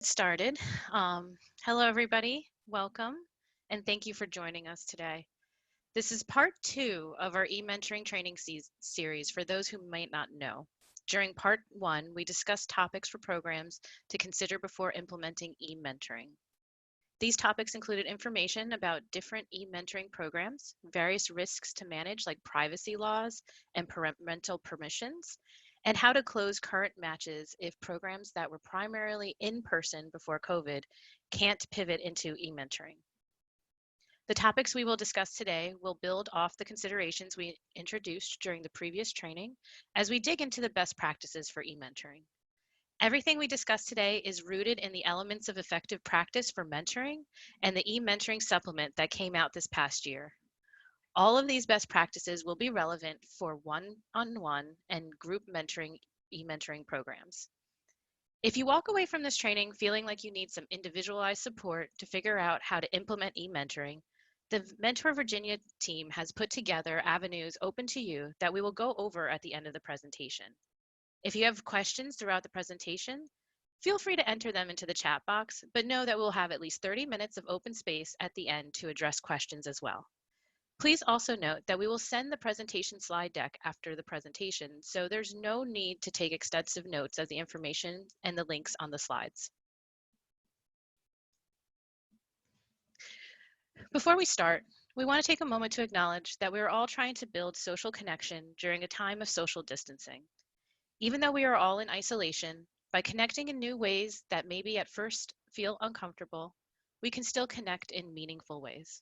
Started. Hello, everybody. Welcome, and thank you for joining us today. This is part two of our e-mentoring training series for those who might not know. During part one, we discussed topics for programs to consider before implementing e-mentoring. These topics included information about different e-mentoring programs, various risks to manage like privacy laws and parental permissions, and how to close current matches if programs that were primarily in person before COVID can't pivot into e-mentoring. The topics we will discuss today will build off the considerations we introduced during the previous training as we dig into the best practices for e-mentoring. Everything we discuss today is rooted in the elements of effective practice for mentoring and the e-mentoring supplement that came out this past year. All of these best practices will be relevant for one-on-one and group mentoring e-mentoring programs. If you walk away from this training feeling like you need some individualized support to figure out how to implement e-mentoring, the Mentor Virginia team has put together avenues open to you that we will go over at the end of the presentation. If you have questions throughout the presentation, feel free to enter them into the chat box, but know that we'll have at least 30 minutes of open space at the end to address questions as well. Please also note that we will send the presentation slide deck after the presentation, so there's no need to take extensive notes of the information and the links on the slides. Before we start, we want to take a moment to acknowledge that we are all trying to build social connection during a time of social distancing. Even though we are all in isolation, by connecting in new ways that maybe at first feel uncomfortable, we can still connect in meaningful ways.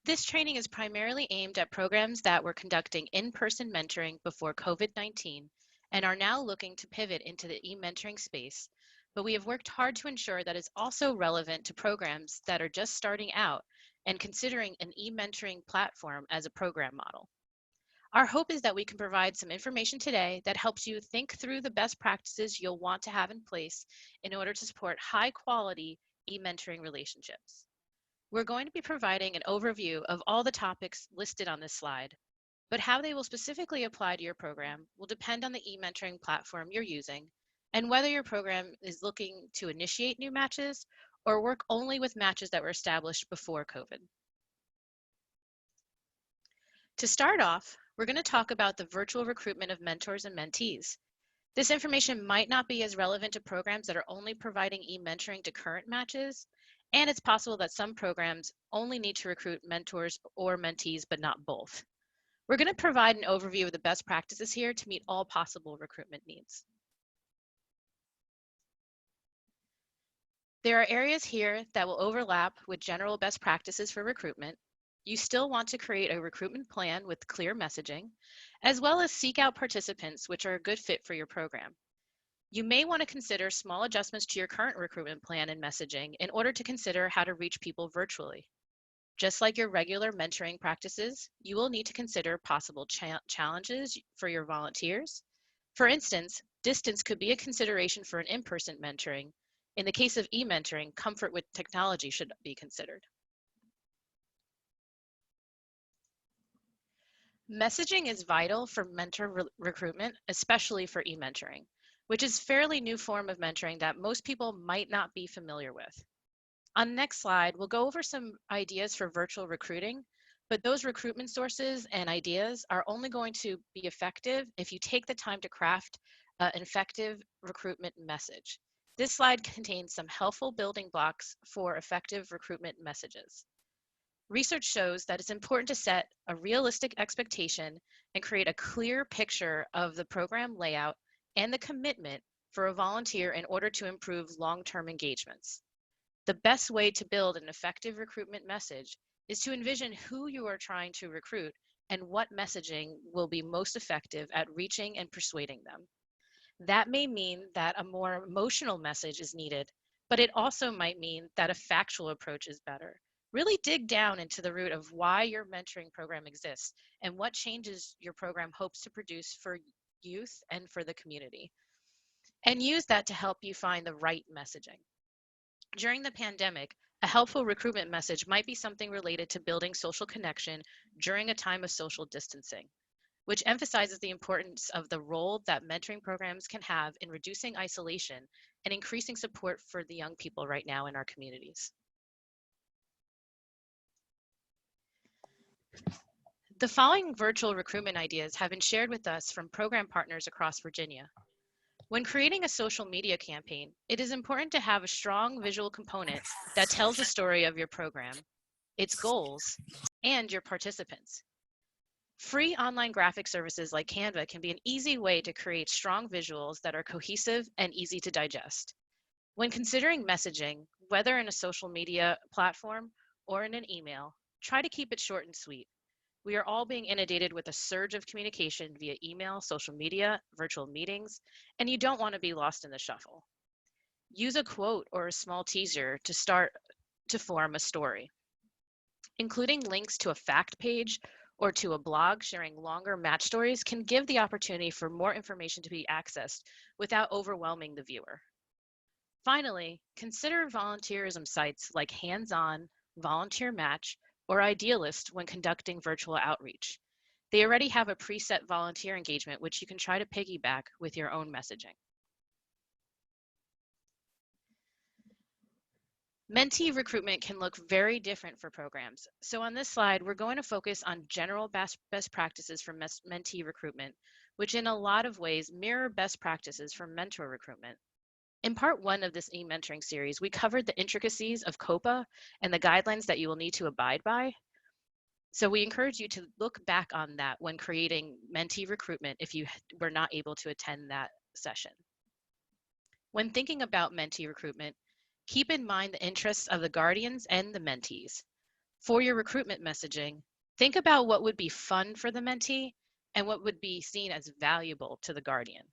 This training is primarily aimed at programs that were conducting in-person mentoring before COVID-19 and are now looking to pivot into the e-mentoring space, but we have worked hard to ensure that it's also relevant to programs that are just starting out and considering an e-mentoring platform as a program model. Our hope is that we can provide some information today that helps you think through the best practices you'll want to have in place in order to support high-quality e-mentoring relationships. We're going to be providing an overview of all the topics listed on this slide, but how they will specifically apply to your program will depend on the e-mentoring platform you're using and whether your program is looking to initiate new matches or work only with matches that were established before COVID. To start off, we're going to talk about the virtual recruitment of mentors and mentees. This information might not be as relevant to programs that are only providing e-mentoring to current matches, and it's possible that some programs only need to recruit mentors or mentees, but not both. We're going to provide an overview of the best practices here to meet all possible recruitment needs. There are areas here that will overlap with general best practices for recruitment. You still want to create a recruitment plan with clear messaging, as well as seek out participants which are a good fit for your program. You may want to consider small adjustments to your current recruitment plan and messaging in order to consider how to reach people virtually. Just like your regular mentoring practices, you will need to consider possible challenges for your volunteers. For instance, distance could be a consideration for an in-person mentoring. In the case of e-mentoring, comfort with technology should be considered. Messaging is vital for mentor recruitment, especially for e-mentoring, which is a fairly new form of mentoring that most people might not be familiar with. On the next slide, we'll go over some ideas for virtual recruiting, but those recruitment sources and ideas are only going to be effective if you take the time to craft an effective recruitment message. This slide contains some helpful building blocks for effective recruitment messages. Research shows that it's important to set a realistic expectation and create a clear picture of the program layout and the commitment for a volunteer in order to improve long-term engagements. The best way to build an effective recruitment message is to envision who you are trying to recruit and what messaging will be most effective at reaching and persuading them. That may mean that a more emotional message is needed, but it also might mean that a factual approach is better. Really dig down into the root of why your mentoring program exists and what changes your program hopes to produce for youth and for the community. And use that to help you find the right messaging. During the pandemic, a helpful recruitment message might be something related to building social connection during a time of social distancing. which emphasizes the importance of the role that mentoring programs can have in reducing isolation and increasing support for the young people right now in our communities. The following virtual recruitment ideas have been shared with us from program partners across Virginia. When creating a social media campaign, it is important to have a strong visual component that tells the story of your program, its goals, and your participants. Free online graphic services like Canva can be an easy way to create strong visuals that are cohesive and easy to digest. When considering messaging, whether in a social media platform or in an email, try to keep it short and sweet. We are all being inundated with a surge of communication via email, social media, virtual meetings, and you don't want to be lost in the shuffle. Use a quote or a small teaser to start to form a story. Including links to a fact page or to a blog sharing longer match stories can give the opportunity for more information to be accessed without overwhelming the viewer. Finally, consider volunteerism sites like Hands-On, Volunteer Match, or Idealist when conducting virtual outreach. They already have a preset volunteer engagement, which you can try to piggyback with your own messaging. Mentee recruitment can look very different for programs. So on this slide, we're going to focus on general best practices for mentee recruitment, which in a lot of ways mirror best practices for mentor recruitment. In part 1 of this e-mentoring series, we covered the intricacies of COPA and the guidelines that you will need to abide by. So we encourage you to look back on that when creating mentee recruitment if you were not able to attend that session. When thinking about mentee recruitment, keep in mind the interests of the guardians and the mentees. For your recruitment messaging, think about what would be fun for the mentee and what would be seen as valuable to the guardian.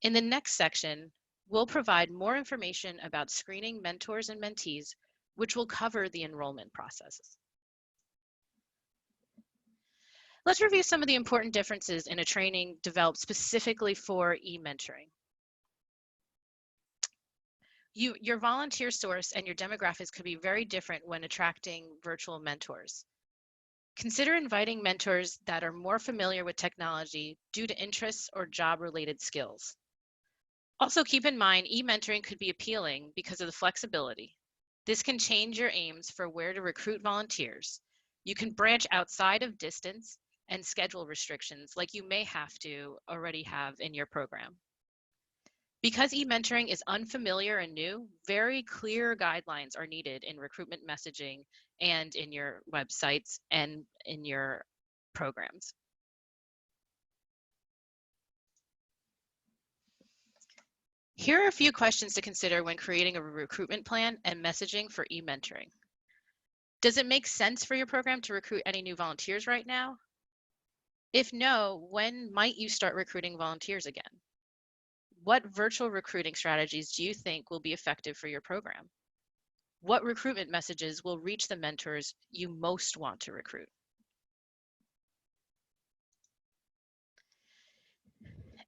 In the next section, we'll provide more information about screening mentors and mentees, which will cover the enrollment processes. Let's review some of the important differences in a training developed specifically for e-mentoring. Your volunteer source and your demographics could be very different when attracting virtual mentors. Consider inviting mentors that are more familiar with technology due to interests or job-related skills. Also keep in mind, e-mentoring could be appealing because of the flexibility. This can change your aims for where to recruit volunteers. You can branch outside of distance and schedule restrictions like you may have to already have in your program. Because e-mentoring is unfamiliar and new, very clear guidelines are needed in recruitment messaging and in your websites and in your programs. Here are a few questions to consider when creating a recruitment plan and messaging for e-mentoring. Does it make sense for your program to recruit any new volunteers right now? If no, when might you start recruiting volunteers again? What virtual recruiting strategies do you think will be effective for your program? What recruitment messages will reach the mentors you most want to recruit?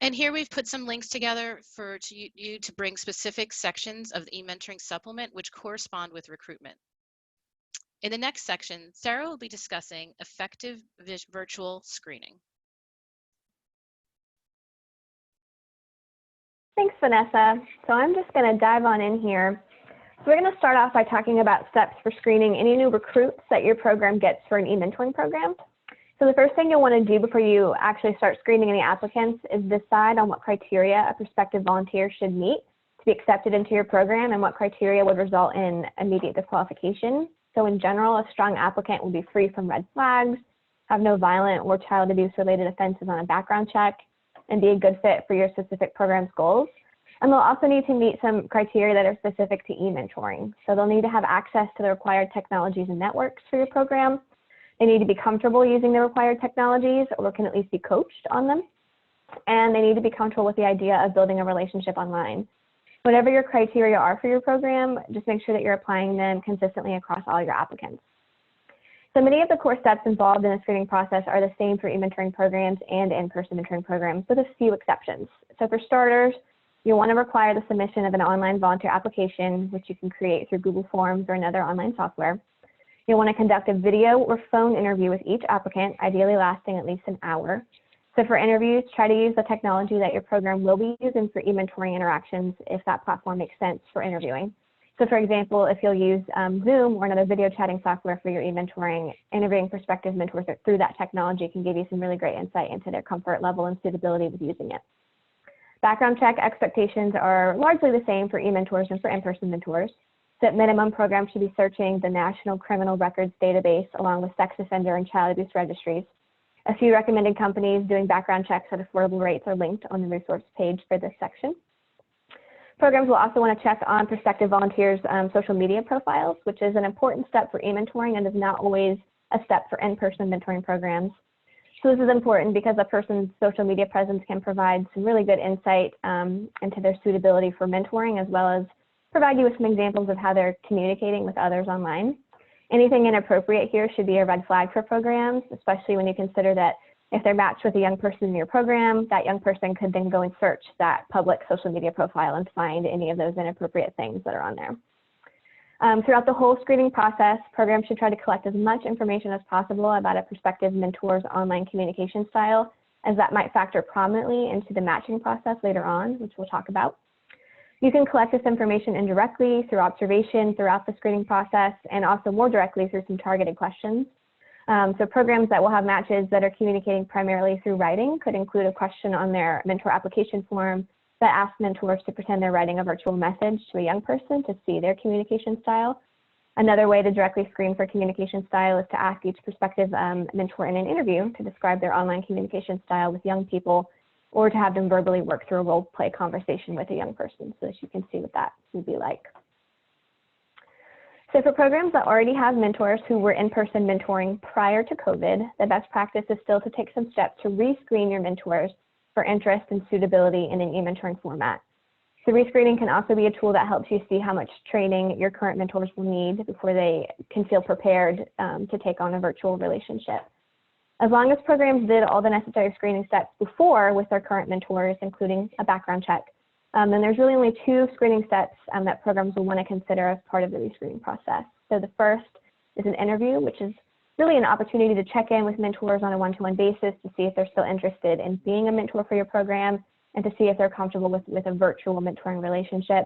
And here we've put some links together for you to bring specific sections of the e-mentoring supplement which correspond with recruitment. In the next section, Sarah will be discussing effective virtual screening. Thanks, Vanessa. So I'm just going to dive on in here. So we're going to start off by talking about steps for screening any new recruits that your program gets for an e-mentoring program. So the first thing you'll want to do before you actually start screening any applicants is decide on what criteria a prospective volunteer should meet to be accepted into your program and what criteria would result in immediate disqualification. So in general, a strong applicant will be free from red flags, have no violent or child abuse related offenses on a background check, and be a good fit for your specific program's goals. And they'll also need to meet some criteria that are specific to e-mentoring. So they'll need to have access to the required technologies and networks for your program. They need to be comfortable using the required technologies or can at least be coached on them. And they need to be comfortable with the idea of building a relationship online. Whatever your criteria are for your program, just make sure that you're applying them consistently across all your applicants. So many of the core steps involved in the screening process are the same for e-mentoring programs and in-person mentoring programs, with a few exceptions. So for starters, you'll want to require the submission of an online volunteer application, which you can create through Google Forms or another online software. You'll want to conduct a video or phone interview with each applicant, ideally lasting at least an hour. So for interviews, try to use the technology that your program will be using for e-mentoring interactions if that platform makes sense for interviewing. So for example, if you'll use Zoom or another video chatting software for your e-mentoring, interviewing prospective mentors through that technology can give you some really great insight into their comfort level and suitability with using it. Background check expectations are largely the same for e-mentors and for in-person mentors. So at minimum, programs should be searching the National Criminal Records Database along with sex offender and child abuse registries. A few recommended companies doing background checks at affordable rates are linked on the resource page for this section. Programs will also want to check on prospective volunteers' social media profiles, which is an important step for e-mentoring and is not always a step for in-person mentoring programs. So this is important because a person's social media presence can provide some really good insight into their suitability for mentoring, as well as provide you with some examples of how they're communicating with others online. Anything inappropriate here should be a red flag for programs, especially when you consider that if they're matched with a young person in your program, that young person could then go and search that public social media profile and find any of those inappropriate things that are on there. Throughout the whole screening process, programs should try to collect as much information as possible about a prospective mentor's online communication style, as that might factor prominently into the matching process later on, which we'll talk about. You can collect this information indirectly through observation throughout the screening process, and also more directly through some targeted questions. So programs that will have matches that are communicating primarily through writing could include a question on their mentor application form that asks mentors to pretend they're writing a virtual message to a young person to see their communication style. Another way to directly screen for communication style is to ask each prospective mentor in an interview to describe their online communication style with young people, or to have them verbally work through a role play conversation with a young person so that you can see what that would be like. So for programs that already have mentors who were in-person mentoring prior to COVID, the best practice is still to take some steps to rescreen your mentors for interest and suitability in an e-mentoring format. So rescreening can also be a tool that helps you see how much training your current mentors will need before they can feel prepared to take on a virtual relationship. As long as programs did all the necessary screening steps before with their current mentors, including a background check, then there's really only two screening steps that programs will want to consider as part of the rescreening process. So the first is an interview, which is really an opportunity to check in with mentors on a one-to-one basis to see if they're still interested in being a mentor for your program and to see if they're comfortable with a virtual mentoring relationship.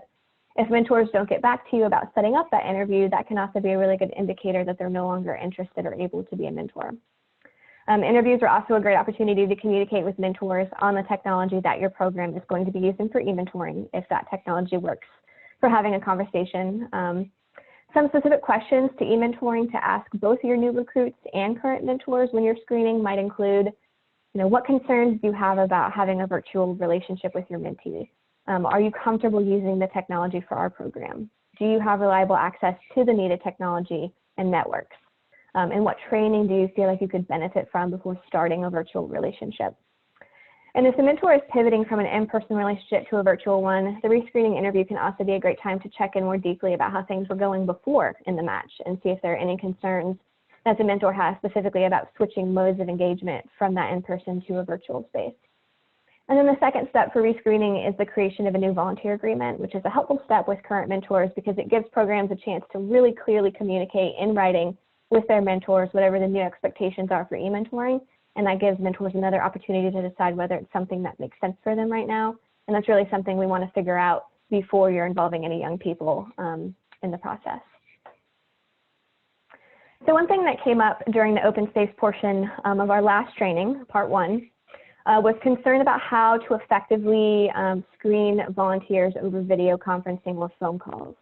If mentors don't get back to you about setting up that interview, that can also be a really good indicator that they're no longer interested or able to be a mentor. Interviews are also a great opportunity to communicate with mentors on the technology that your program is going to be using for e-mentoring, if that technology works for having a conversation. Some specific questions to e-mentoring to ask both your new recruits and current mentors when you're screening might include, what concerns do you have about having a virtual relationship with your mentee? Are you comfortable using the technology for our program? Do you have reliable access to the needed technology and networks? And what training do you feel like you could benefit from before starting a virtual relationship? And if the mentor is pivoting from an in-person relationship to a virtual one, the rescreening interview can also be a great time to check in more deeply about how things were going before in the match and see if there are any concerns that the mentor has specifically about switching modes of engagement from that in-person to a virtual space. And then the second step for rescreening is the creation of a new volunteer agreement, which is a helpful step with current mentors because it gives programs a chance to really clearly communicate in writing with their mentors whatever the new expectations are for e-mentoring. And that gives mentors another opportunity to decide whether it's something that makes sense for them right now. And that's really something we want to figure out before you're involving any young people in the process. So one thing that came up during the open space portion of our last training, part one, was concern about how to effectively screen volunteers over video conferencing or phone calls.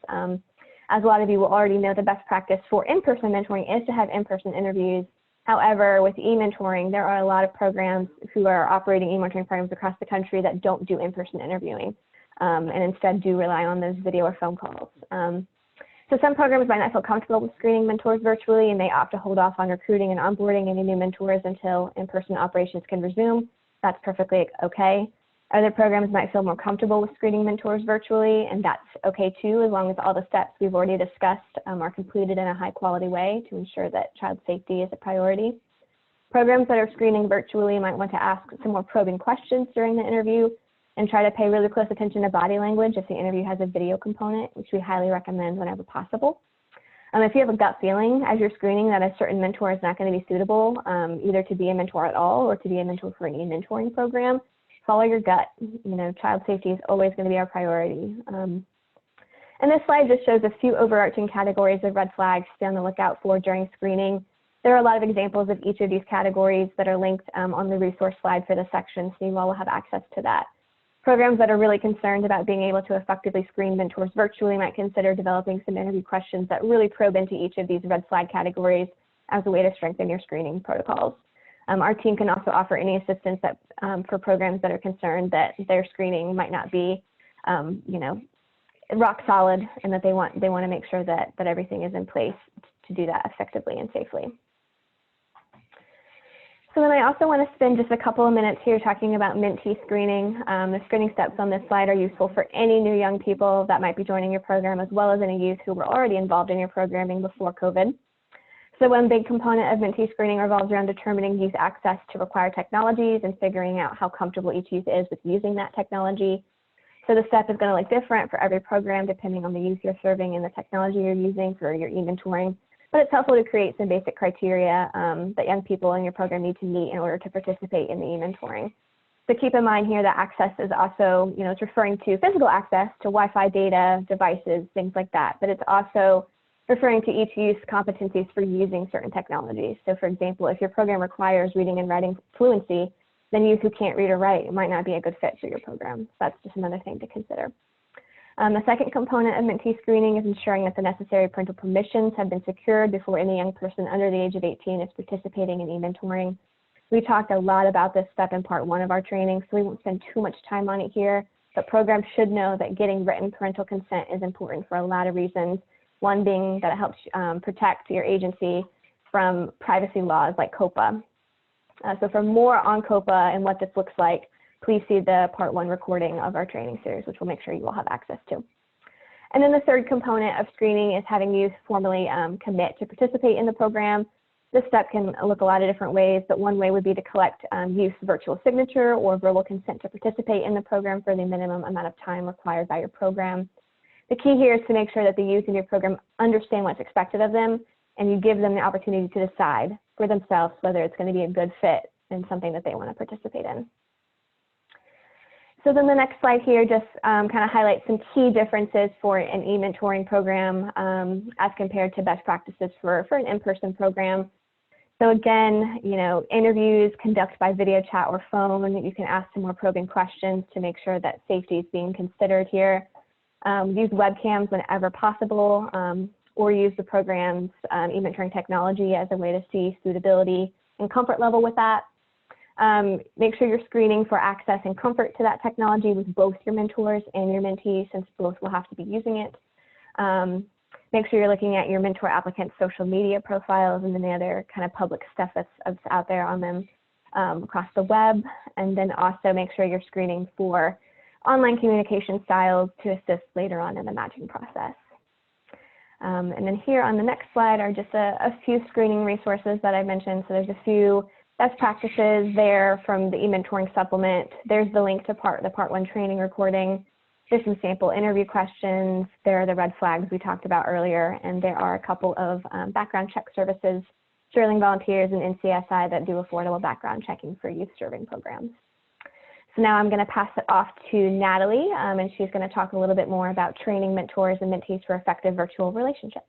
As a lot of you will already know, the best practice for in-person mentoring is to have in-person interviews. However, with e-mentoring, there are a lot of programs who are operating e-mentoring programs across the country that don't do in-person interviewing and instead do rely on those video or phone calls. So some programs might not feel comfortable with screening mentors virtually and they opt to hold off on recruiting and onboarding any new mentors until in-person operations can resume. That's perfectly okay. Other programs might feel more comfortable with screening mentors virtually, and that's okay too, as long as all the steps we've already discussed are completed in a high quality way to ensure that child safety is a priority. Programs that are screening virtually might want to ask some more probing questions during the interview and try to pay really close attention to body language if the interview has a video component, which we highly recommend whenever possible. If you have a gut feeling as you're screening that a certain mentor is not going to be suitable, either to be a mentor at all or to be a mentor for an e-mentoring program, follow your gut. Child safety is always going to be our priority. And this slide just shows a few overarching categories of red flags to be on the lookout for during screening. There are a lot of examples of each of these categories that are linked on the resource slide for this section, so you all will have access to that. Programs that are really concerned about being able to effectively screen mentors virtually might consider developing some interview questions that really probe into each of these red flag categories as a way to strengthen your screening protocols. Our team can also offer any assistance that, for programs that are concerned that their screening might not be, rock solid, and that they want to make sure that everything is in place to do that effectively and safely. So then I also want to spend just a couple of minutes here talking about Mentee screening. The screening steps on this slide are useful for any new young people that might be joining your program, as well as any youth who were already involved in your programming before COVID. So one big component of Mentee screening revolves around determining youth access to required technologies and figuring out how comfortable each youth is with using that technology. So the step is going to look different for every program depending on the youth you're serving and the technology you're using for your e-mentoring. But it's helpful to create some basic criteria that young people in your program need to meet in order to participate in the e-mentoring. So keep in mind here that access is also, it's referring to physical access to Wi-Fi data, devices, things like that. But it's also referring to each youth's competencies for using certain technologies. So for example, if your program requires reading and writing fluency, then youth who can't read or write might not be a good fit for your program. So that's just another thing to consider. The second component of Mentee screening is ensuring that the necessary parental permissions have been secured before any young person under the age of 18 is participating in e-mentoring. We talked a lot about this step in part 1 of our training, so we won't spend too much time on it here, but programs should know that getting written parental consent is important for a lot of reasons. One being that it helps protect your agency from privacy laws like COPA. So for more on COPA and what this looks like, please see the part 1 recording of our training series, which we'll make sure you will have access to. And then the third component of screening is having youth formally commit to participate in the program. This step can look a lot of different ways, but one way would be to collect youth's virtual signature or verbal consent to participate in the program for the minimum amount of time required by your program. The key here is to make sure that the youth in your program understand what's expected of them, and you give them the opportunity to decide for themselves whether it's going to be a good fit and something that they want to participate in. So then the next slide here just kind of highlights some key differences for an e-mentoring program as compared to best practices for an in-person program. So again, interviews conducted by video chat or phone. You can ask some more probing questions to make sure that safety is being considered here. Use webcams whenever possible, or use the program's e-mentoring technology as a way to see suitability and comfort level with that. Make sure you're screening for access and comfort to that technology with both your mentors and your mentees, since both will have to be using it. Make sure you're looking at your mentor applicant's social media profiles and any other kind of public stuff that's out there on them across the web. And then also make sure you're screening for online communication styles to assist later on in the matching process. And then here on the next slide are just a few screening resources that I mentioned. So there's a few best practices there from the e-mentoring supplement. There's the link to the part 1 training recording. There's some sample interview questions. There are the red flags we talked about earlier, and there are a couple of background check services, Sterling Volunteers and NCSI, that do affordable background checking for youth serving programs. So now I'm going to pass it off to Natalie, and she's going to talk a little bit more about training mentors and mentees for effective virtual relationships.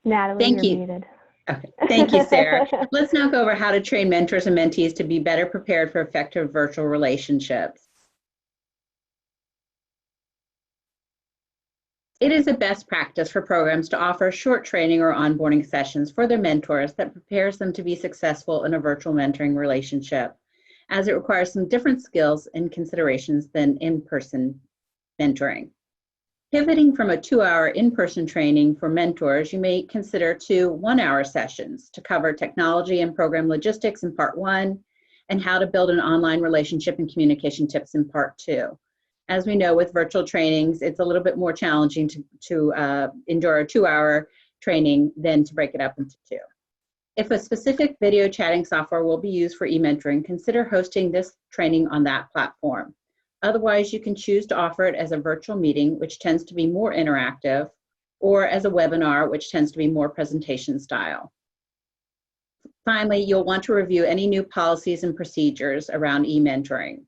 Natalie, Thank you're you. Muted. Okay. Thank you, Sarah. Let's now go over how to train mentors and mentees to be better prepared for effective virtual relationships. It is a best practice for programs to offer short training or onboarding sessions for their mentors that prepares them to be successful in a virtual mentoring relationship, as it requires some different skills and considerations than in-person mentoring. Pivoting from a 2-hour in-person training for mentors, you may consider 2 one-hour sessions to cover technology and program logistics in part 1 and how to build an online relationship and communication tips in part 2. As we know, with virtual trainings, it's a little bit more challenging to endure a 2-hour training than to break it up into 2. If a specific video chatting software will be used for e-mentoring, consider hosting this training on that platform. Otherwise, you can choose to offer it as a virtual meeting, which tends to be more interactive, or as a webinar, which tends to be more presentation style. Finally, you'll want to review any new policies and procedures around e-mentoring.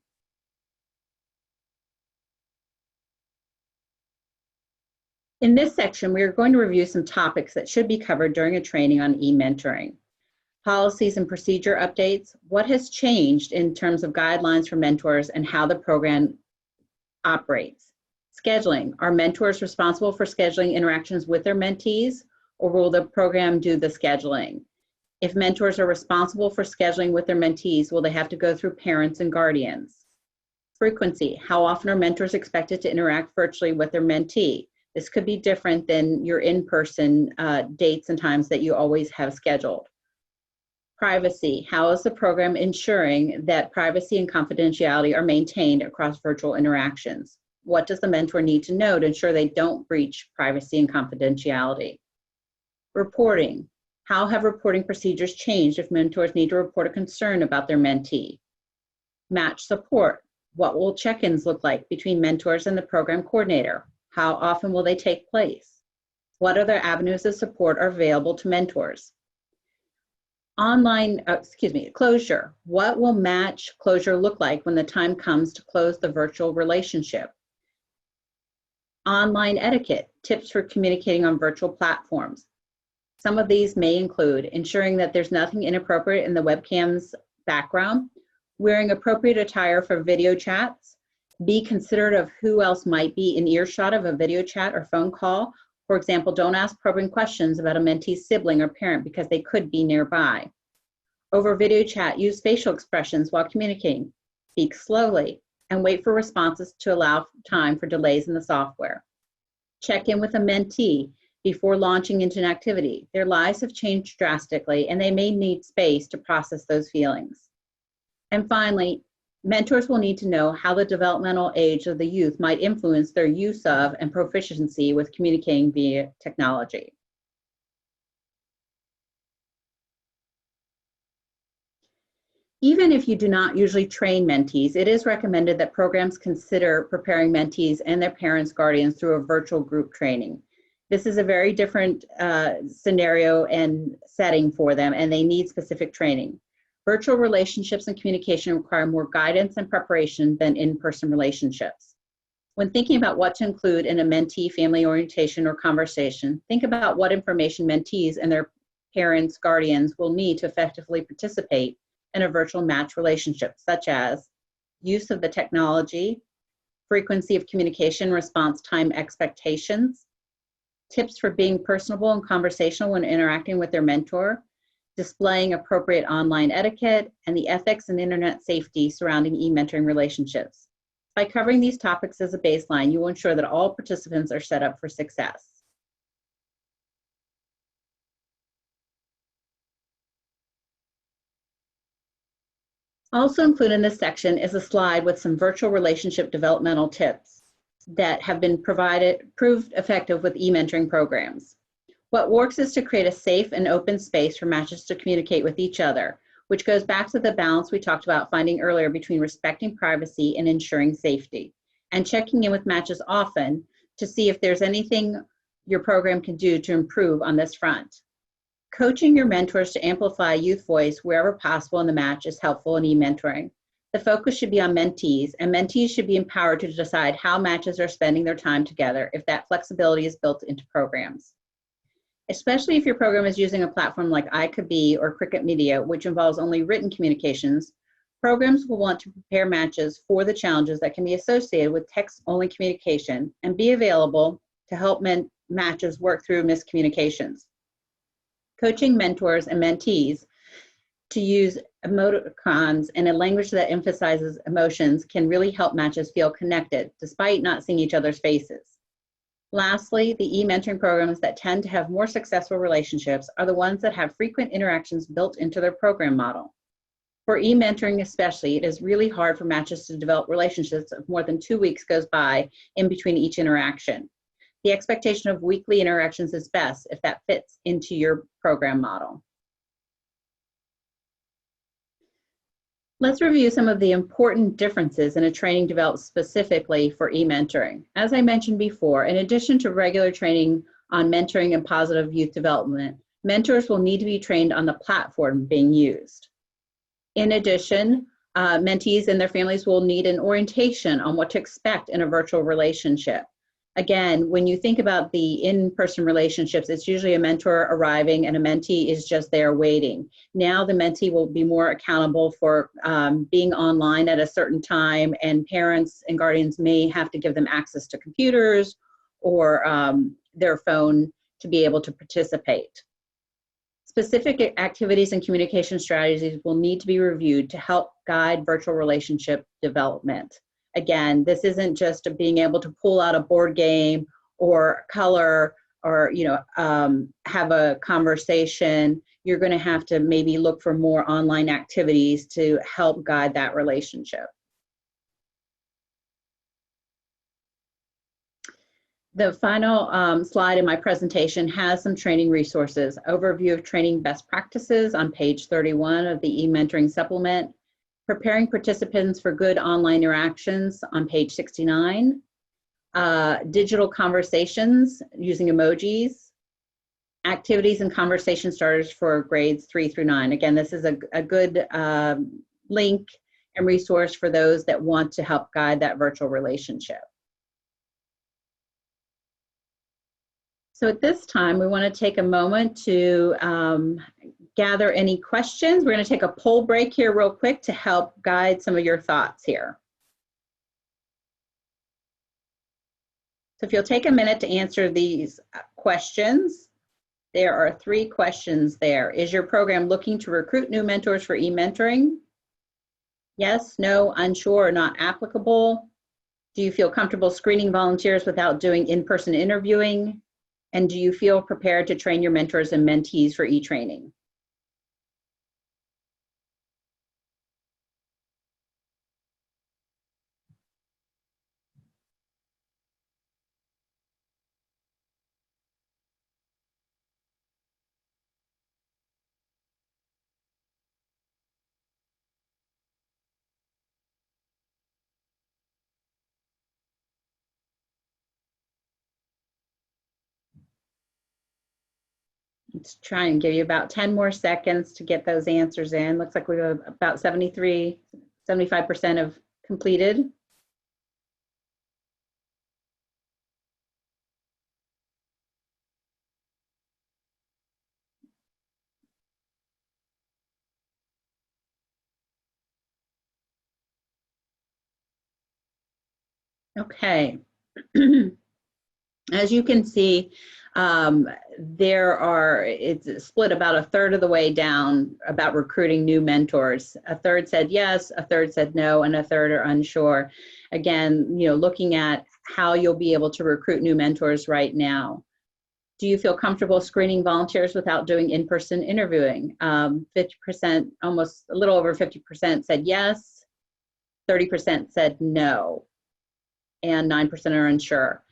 In this section, we are going to review some topics that should be covered during a training on e-mentoring. Policies and procedure updates, what has changed in terms of guidelines for mentors and how the program operates. Scheduling, are mentors responsible for scheduling interactions with their mentees, or will the program do the scheduling? If mentors are responsible for scheduling with their mentees, will they have to go through parents and guardians? Frequency, how often are mentors expected to interact virtually with their mentee? This could be different than your in-person dates and times that you always have scheduled. Privacy, how is the program ensuring that privacy and confidentiality are maintained across virtual interactions? What does the mentor need to know to ensure they don't breach privacy and confidentiality? Reporting, how have reporting procedures changed if mentors need to report a concern about their mentee? Match support, what will check-ins look like between mentors and the program coordinator? How often will they take place? What other avenues of support are available to mentors? Closure. What will match closure look like when the time comes to close the virtual relationship? Online etiquette, tips for communicating on virtual platforms. Some of these may include ensuring that there's nothing inappropriate in the webcam's background, wearing appropriate attire for video chats, be considerate of who else might be in earshot of a video chat or phone call. For example, don't ask probing questions about a mentee's sibling or parent because they could be nearby. Over video chat, use facial expressions while communicating. Speak slowly and wait for responses to allow time for delays in the software. Check in with a mentee before launching into an activity. Their lives have changed drastically and they may need space to process those feelings. And finally, mentors will need to know how the developmental age of the youth might influence their use of and proficiency with communicating via technology. Even if you do not usually train mentees, it is recommended that programs consider preparing mentees and their parents, guardians through a virtual group training. This is a very different scenario and setting for them, and they need specific training. Virtual relationships and communication require more guidance and preparation than in-person relationships. When thinking about what to include in a mentee family orientation or conversation, think about what information mentees and their parents, guardians will need to effectively participate in a virtual match relationship, such as use of the technology, frequency of communication, response time expectations, tips for being personable and conversational when interacting with their mentor, displaying appropriate online etiquette, and the ethics and internet safety surrounding e-mentoring relationships. By covering these topics as a baseline, you will ensure that all participants are set up for success. Also included in this section is a slide with some virtual relationship developmental tips that have been proved effective with e-mentoring programs. What works is to create a safe and open space for matches to communicate with each other, which goes back to the balance we talked about finding earlier between respecting privacy and ensuring safety, and checking in with matches often to see if there's anything your program can do to improve on this front. Coaching your mentors to amplify youth voice wherever possible in the match is helpful in e-mentoring. The focus should be on mentees, and mentees should be empowered to decide how matches are spending their time together if that flexibility is built into programs. Especially if your program is using a platform like iCould or Cricket Media, which involves only written communications, programs will want to prepare matches for the challenges that can be associated with text-only communication and be available to help matches work through miscommunications. Coaching mentors and mentees to use emoticons and a language that emphasizes emotions can really help matches feel connected despite not seeing each other's faces. Lastly, the e-mentoring programs that tend to have more successful relationships are the ones that have frequent interactions built into their program model. For e-mentoring especially, it is really hard for matches to develop relationships if more than 2 weeks goes by in between each interaction. The expectation of weekly interactions is best if that fits into your program model. Let's review some of the important differences in a training developed specifically for e-mentoring. As I mentioned before, in addition to regular training on mentoring and positive youth development, mentors will need to be trained on the platform being used. In addition, mentees and their families will need an orientation on what to expect in a virtual relationship. Again, when you think about the in-person relationships, it's usually a mentor arriving and a mentee is just there waiting. Now the mentee will be more accountable for being online at a certain time, and parents and guardians may have to give them access to computers or their phone to be able to participate. Specific activities and communication strategies will need to be reviewed to help guide virtual relationship development. Again, this isn't just being able to pull out a board game or color or have a conversation. You're going to have to maybe look for more online activities to help guide that relationship. The final slide in my presentation has some training resources. Overview of training best practices on page 31 of the e-mentoring supplement. Preparing participants for good online interactions on page 69. Digital conversations using emojis. Activities and conversation starters for grades 3 through 9. Again, this is a good link and resource for those that want to help guide that virtual relationship. So at this time, we want to take a moment to gather any questions. We're going to take a poll break here real quick to help guide some of your thoughts here. So if you'll take a minute to answer these questions, there are 3 questions there. Is your program looking to recruit new mentors for e-mentoring? Yes, no, unsure, or not applicable? Do you feel comfortable screening volunteers without doing in-person interviewing? And do you feel prepared to train your mentors and mentees for e-training? Let's try and give you about 10 more seconds to get those answers in. Looks like we have about 75% of completed. Okay. As you can see, it's split about a third of the way down about recruiting new mentors. A third said yes, a third said no, and a third are unsure. Again, looking at how you'll be able to recruit new mentors right now. Do you feel comfortable screening volunteers without doing in-person interviewing? 50%, almost a little over 50% said yes, 30% said no, and 9% are unsure.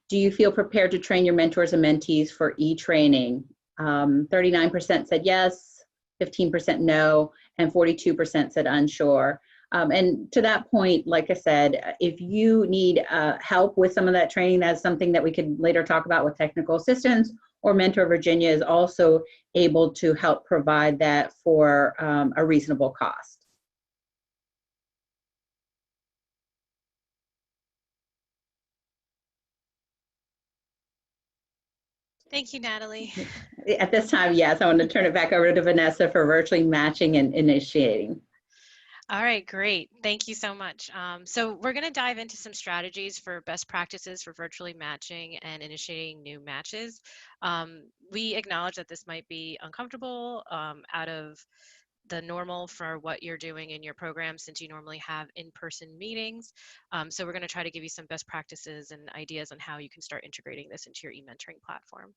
Do you feel prepared to train your mentors and mentees for e-training? 39% said yes, 15% no, and 42% said unsure. And to that point, like I said, if you need help with some of that training, that's something that we could later talk about with technical assistance, or Mentor Virginia is also able to help provide that for a reasonable cost. Thank you, Natalie. At this time, yes, I want to turn it back over to Vanessa for virtually matching and initiating. All right, great. Thank you so much. So we're going to dive into some strategies for best practices for virtually matching and initiating new matches. We acknowledge that this might be uncomfortable, out of the normal for what you're doing in your program, since you normally have in-person meetings. So we're going to try to give you some best practices and ideas on how you can start integrating this into your e-mentoring platform.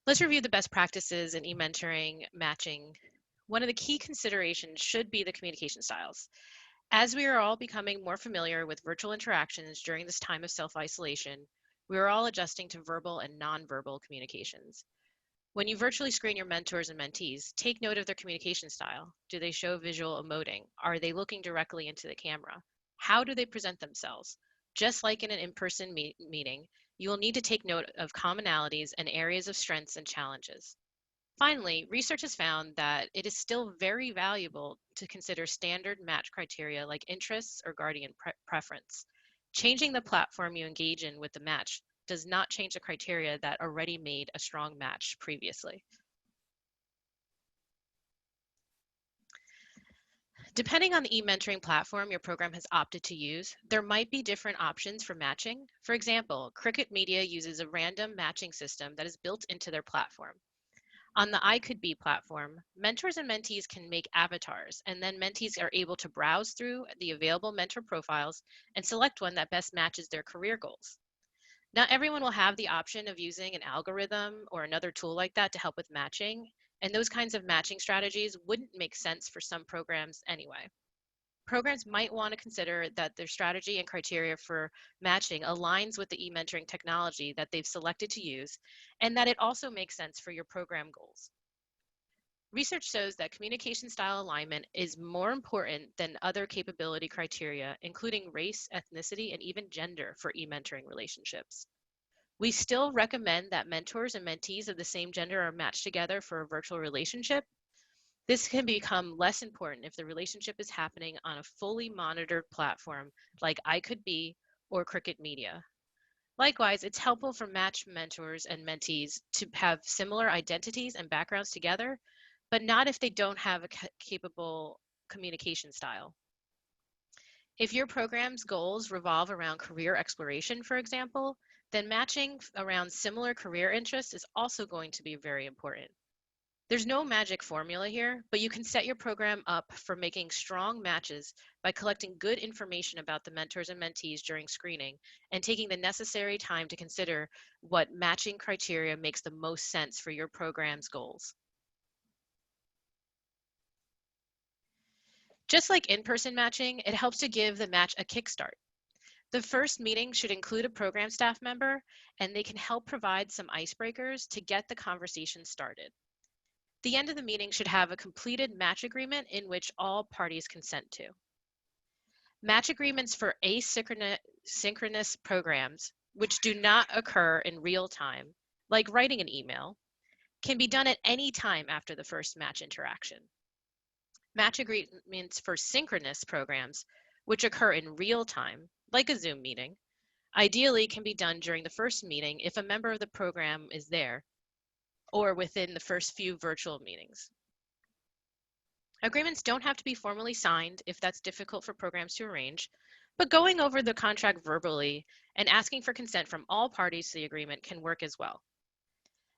Let's review the best practices in e-mentoring matching. One of the key considerations should be the communication styles. As we are all becoming more familiar with virtual interactions during this time of self-isolation, we are all adjusting to verbal and nonverbal communications. When you virtually screen your mentors and mentees, take note of their communication style. Do they show visual emoting? Are they looking directly into the camera? How do they present themselves? Just like in an in-person meeting, you will need to take note of commonalities and areas of strengths and challenges. Finally, research has found that it is still very valuable to consider standard match criteria like interests or guardian preference. Changing the platform you engage in with the match does not change the criteria that already made a strong match previously. Depending on the e-mentoring platform your program has opted to use, there might be different options for matching. For example, Cricut Media uses a random matching system that is built into their platform. On the I Could Be platform, mentors and mentees can make avatars, and then mentees are able to browse through the available mentor profiles and select one that best matches their career goals. Not everyone will have the option of using an algorithm or another tool like that to help with matching, and those kinds of matching strategies wouldn't make sense for some programs anyway. Programs might want to consider that their strategy and criteria for matching aligns with the e-mentoring technology that they've selected to use, and that it also makes sense for your program goals. Research shows that communication style alignment is more important than other capability criteria, including race, ethnicity, and even gender for e-mentoring relationships. We still recommend that mentors and mentees of the same gender are matched together for a virtual relationship. This can become less important if the relationship is happening on a fully monitored platform like I Could Be or Cricut Media. Likewise, it's helpful for match mentors and mentees to have similar identities and backgrounds together, but not if they don't have a capable communication style. If your program's goals revolve around career exploration, for example, then matching around similar career interests is also going to be very important. There's no magic formula here, but you can set your program up for making strong matches by collecting good information about the mentors and mentees during screening and taking the necessary time to consider what matching criteria makes the most sense for your program's goals. Just like in-person matching, it helps to give the match a kickstart. The first meeting should include a program staff member, and they can help provide some icebreakers to get the conversation started. The end of the meeting should have a completed match agreement in which all parties consent to. Match agreements for asynchronous programs, which do not occur in real time, like writing an email, can be done at any time after the first match interaction. Match agreements for synchronous programs, which occur in real time, like a Zoom meeting, ideally can be done during the first meeting if a member of the program is there, or within the first few virtual meetings. Agreements don't have to be formally signed if that's difficult for programs to arrange, but going over the contract verbally and asking for consent from all parties to the agreement can work as well.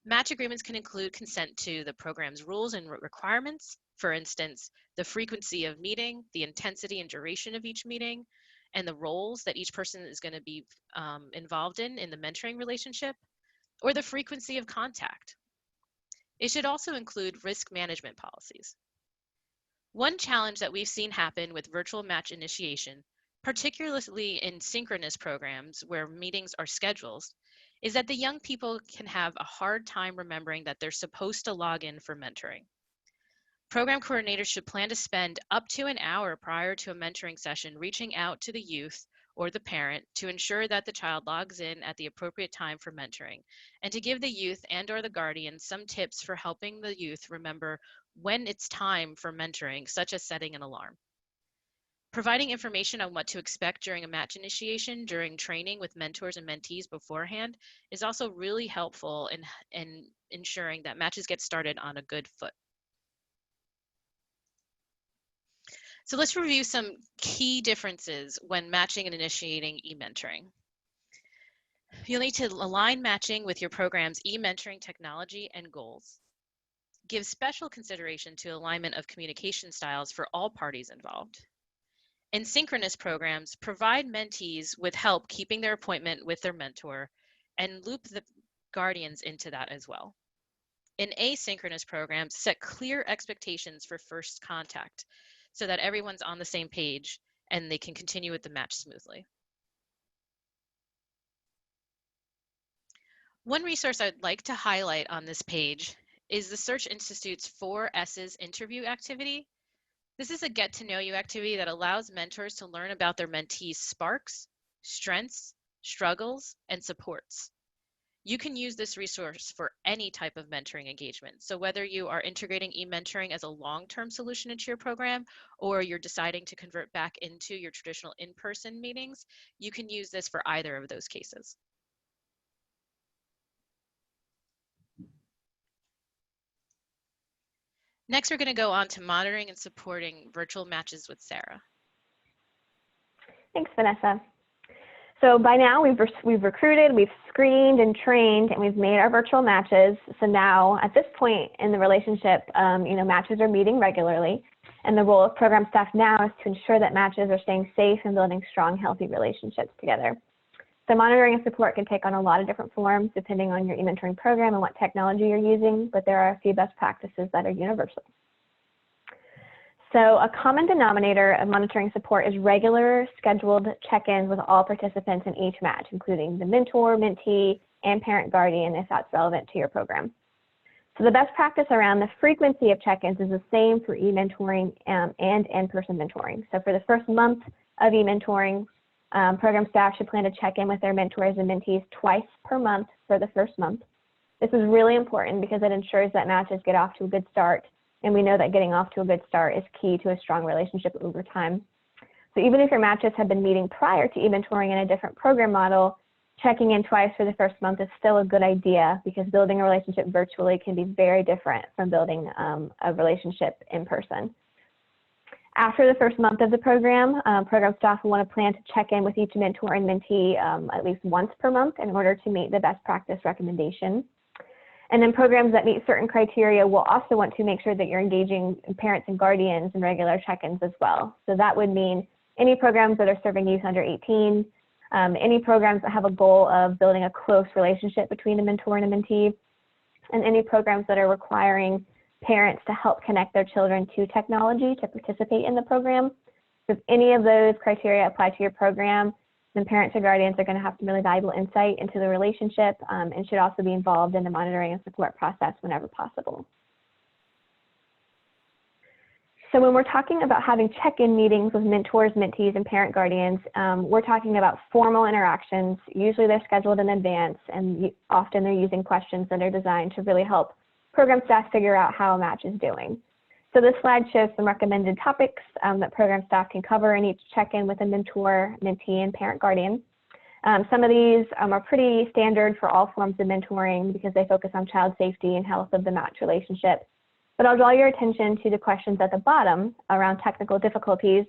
Match agreements can include consent to the program's rules and requirements, for instance, the frequency of meeting, the intensity and duration of each meeting, and the roles that each person is going to be involved in the mentoring relationship, or the frequency of contact. It should also include risk management policies. One challenge that we've seen happen with virtual match initiation, particularly in synchronous programs where meetings are scheduled, is that the young people can have a hard time remembering that they're supposed to log in for mentoring. Program coordinators should plan to spend up to an hour prior to a mentoring session reaching out to the youth or the parent to ensure that the child logs in at the appropriate time for mentoring, and to give the youth and/or the guardian some tips for helping the youth remember when it's time for mentoring, such as setting an alarm. Providing information on what to expect during a match initiation during training with mentors and mentees beforehand is also really helpful in ensuring that matches get started on a good foot. So let's review some key differences when matching and initiating e-mentoring. You'll need to align matching with your program's e-mentoring technology and goals. Give special consideration to alignment of communication styles for all parties involved. In synchronous programs, provide mentees with help keeping their appointment with their mentor and loop the guardians into that as well. In asynchronous programs, set clear expectations for first contact so that everyone's on the same page and they can continue with the match smoothly. One resource I'd like to highlight on this page is the Search Institute's 4S's interview activity. This is a get-to-know-you activity that allows mentors to learn about their mentees' sparks, strengths, struggles, and supports. You can use this resource for any type of mentoring engagement. So whether you are integrating e-mentoring as a long-term solution into your program, or you're deciding to convert back into your traditional in-person meetings, you can use this for either of those cases. Next, we're going to go on to monitoring and supporting virtual matches with Sarah. Thanks, Vanessa. So by now we've recruited, we've screened and trained, and we've made our virtual matches. So now at this point in the relationship, matches are meeting regularly, and the role of program staff now is to ensure that matches are staying safe and building strong, healthy relationships together. So monitoring and support can take on a lot of different forms depending on your e-mentoring program and what technology you're using, but there are a few best practices that are universal. So a common denominator of monitoring support is regular scheduled check-ins with all participants in each match, including the mentor, mentee, and parent guardian if that's relevant to your program. So the best practice around the frequency of check-ins is the same for e-mentoring and in-person mentoring. So for the first month of e-mentoring, program staff should plan to check in with their mentors and mentees twice per month for the first month. This is really important because it ensures that matches get off to a good start, and we know that getting off to a good start is key to a strong relationship over time. So even if your matches have been meeting prior to e-mentoring in a different program model, checking in twice for the first month is still a good idea because building a relationship virtually can be very different from building a relationship in person. After the first month of the program, program staff will want to plan to check in with each mentor and mentee at least once per month in order to meet the best practice recommendation. And then programs that meet certain criteria will also want to make sure that you're engaging parents and guardians in regular check-ins as well. So that would mean any programs that are serving youth under 18, any programs that have a goal of building a close relationship between a mentor and a mentee, and any programs that are requiring parents to help connect their children to technology to participate in the program. So if any of those criteria apply to your program, then parents or guardians are going to have some really valuable insight into the relationship and should also be involved in the monitoring and support process whenever possible. So when we're talking about having check-in meetings with mentors, mentees, and parent guardians, we're talking about formal interactions. Usually they're scheduled in advance, and often they're using questions that are designed to really help program staff figure out how a match is doing. So this slide shows some recommended topics that program staff can cover in each check-in with a mentor, mentee, and parent guardian. Some of these are pretty standard for all forms of mentoring because they focus on child safety and health of the match relationship. But I'll draw your attention to the questions at the bottom around technical difficulties.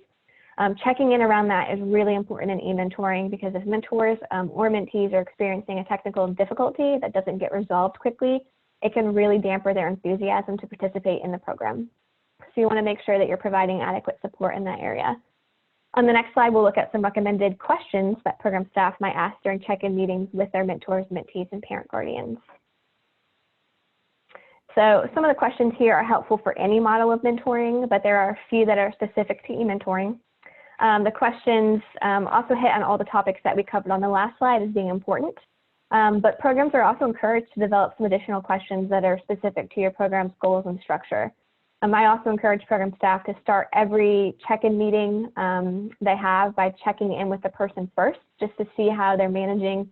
Checking in around that is really important in e-mentoring because if mentors or mentees are experiencing a technical difficulty that doesn't get resolved quickly, it can really dampen their enthusiasm to participate in the program. So you want to make sure that you're providing adequate support in that area. On the next slide, we'll look at some recommended questions that program staff might ask during check-in meetings with their mentors, mentees, and parent guardians. So some of the questions here are helpful for any model of mentoring, but there are a few that are specific to e-mentoring. The questions also hit on all the topics that we covered on the last slide as being important, but programs are also encouraged to develop some additional questions that are specific to your program's goals and structure. I also encourage program staff to start every check-in meeting they have by checking in with the person first, just to see how they're managing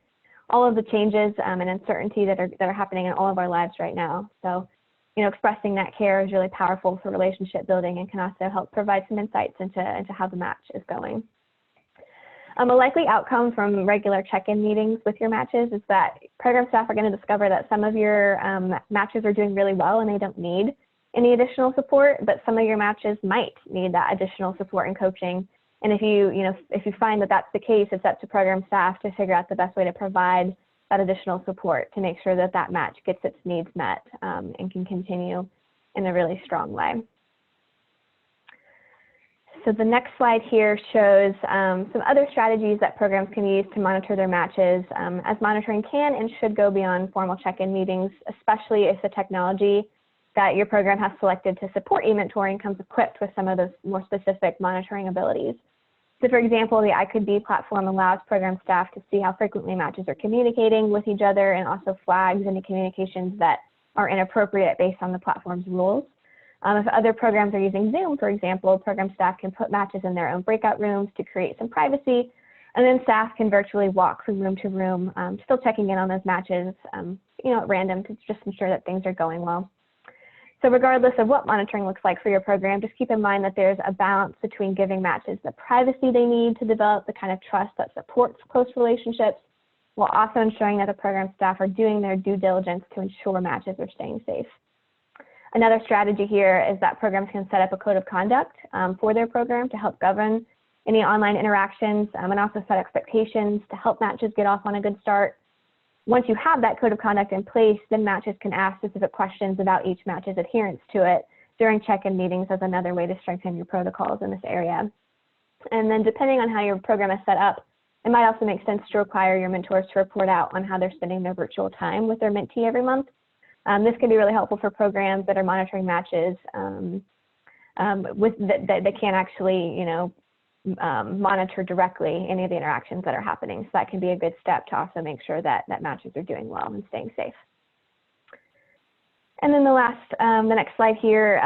all of the changes and uncertainty that are happening in all of our lives right now. So, expressing that care is really powerful for relationship building and can also help provide some insights into how the match is going. A likely outcome from regular check-in meetings with your matches is that program staff are going to discover that some of your matches are doing really well and they don't need any additional support, but some of your matches might need that additional support and coaching. And if you find that that's the case, it's up to program staff to figure out the best way to provide that additional support to make sure that that match gets its needs met and can continue in a really strong way. So the next slide here shows some other strategies that programs can use to monitor their matches, as monitoring can and should go beyond formal check-in meetings, especially if the technology that your program has selected to support e-mentoring comes equipped with some of those more specific monitoring abilities. So for example, the I Could Be platform allows program staff to see how frequently matches are communicating with each other and also flags any communications that are inappropriate based on the platform's rules. If other programs are using Zoom, for example, program staff can put matches in their own breakout rooms to create some privacy, and then staff can virtually walk from room to room, still checking in on those matches, at random to just ensure that things are going well. So regardless of what monitoring looks like for your program, just keep in mind that there's a balance between giving matches the privacy they need to develop the kind of trust that supports close relationships, while also ensuring that the program staff are doing their due diligence to ensure matches are staying safe. Another strategy here is that programs can set up a code of conduct for their program to help govern any online interactions and also set expectations to help matches get off on a good start. Once you have that code of conduct in place, then matches can ask specific questions about each match's adherence to it during check-in meetings as another way to strengthen your protocols in this area. And then depending on how your program is set up, it might also make sense to require your mentors to report out on how they're spending their virtual time with their mentee every month. This can be really helpful for programs that are monitoring matches that can't actually, monitor directly any of the interactions that are happening. So that can be a good step to also make sure that matches are doing well and staying safe. And then the next slide here,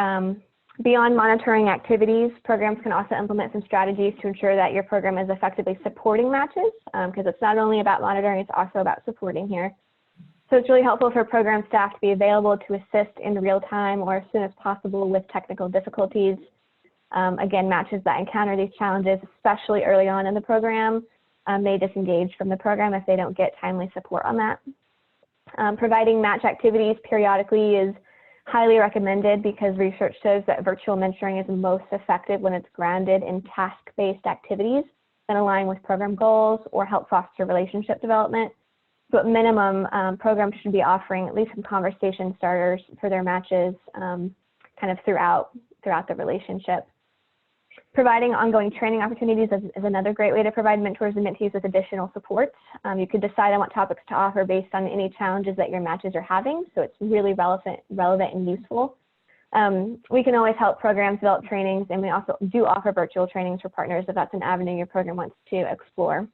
beyond monitoring activities, programs can also implement some strategies to ensure that your program is effectively supporting matches, because it's not only about monitoring, it's also about supporting here. So it's really helpful for program staff to be available to assist in real time or as soon as possible with technical difficulties. Again, matches that encounter these challenges, especially early on in the program, may disengage from the program if they don't get timely support on that. Providing match activities periodically is highly recommended because research shows that virtual mentoring is most effective when it's grounded in task-based activities that align with program goals or help foster relationship development. So at minimum, programs should be offering at least some conversation starters for their matches kind of throughout the relationship. Providing ongoing training opportunities is another great way to provide mentors and mentees with additional support. You could decide on what topics to offer based on any challenges that your matches are having, so it's really relevant and useful. We can always help programs develop trainings, and we also do offer virtual trainings for partners if that's an avenue your program wants to explore.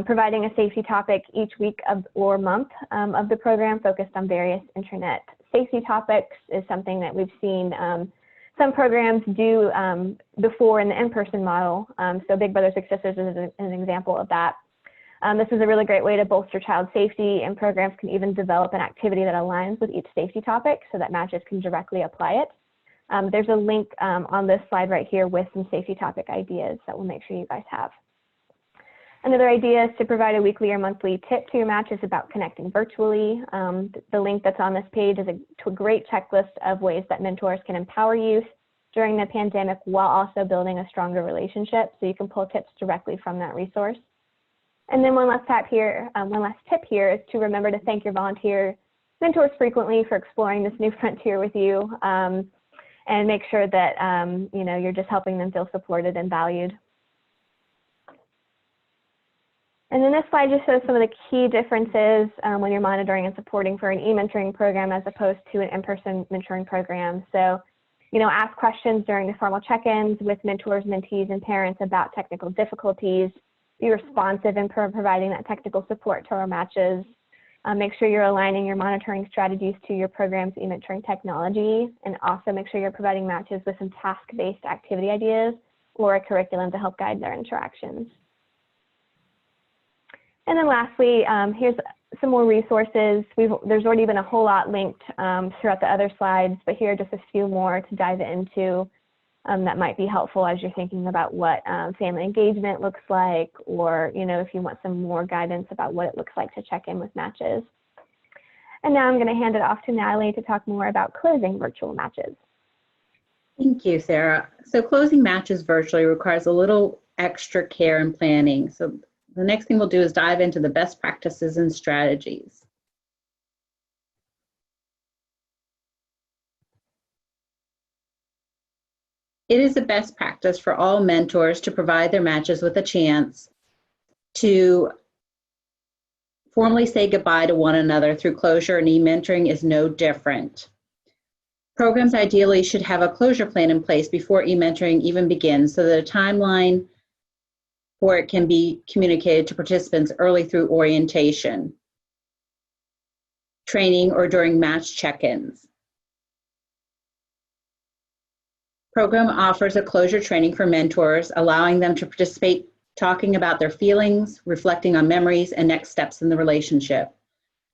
Providing a safety topic each week or month of the program focused on various internet safety topics is something that we've seen some programs do before in the in-person model. So Big Brothers Big Sisters is an example of that. This is a really great way to bolster child safety, and programs can even develop an activity that aligns with each safety topic so that matches can directly apply it. There's a link on this slide right here with some safety topic ideas that we'll make sure you guys have. Another idea is to provide a weekly or monthly tip to your matches about connecting virtually. The link that's on this page is a great checklist of ways that mentors can empower youth during the pandemic while also building a stronger relationship. So you can pull tips directly from that resource. And then one last tip here is to remember to thank your volunteer mentors frequently for exploring this new frontier with you, and make sure that you're just helping them feel supported and valued. And then this slide just shows some of the key differences when you're monitoring and supporting for an e-mentoring program as opposed to an in-person mentoring program. So, ask questions during the formal check-ins with mentors, mentees, and parents about technical difficulties. Be responsive in providing that technical support to our matches. Make sure you're aligning your monitoring strategies to your program's e-mentoring technology, and also make sure you're providing matches with some task-based activity ideas or a curriculum to help guide their interactions. And then lastly, here's some more resources. There's already been a whole lot linked throughout the other slides, but here are just a few more to dive into that might be helpful as you're thinking about what family engagement looks like, or if you want some more guidance about what it looks like to check in with matches. And now I'm going to hand it off to Natalie to talk more about closing virtual matches. Thank you, Sarah. So closing matches virtually requires a little extra care and planning. So the next thing we'll do is dive into the best practices and strategies. It is a best practice for all mentors to provide their matches with a chance to formally say goodbye to one another through closure, and e-mentoring is no different. Programs ideally should have a closure plan in place before e-mentoring even begins so that a timeline for it can be communicated to participants early through orientation. training or during match check-ins. Program offers a closure training for mentors, allowing them to participate, talking about their feelings, reflecting on memories, and next steps in the relationship.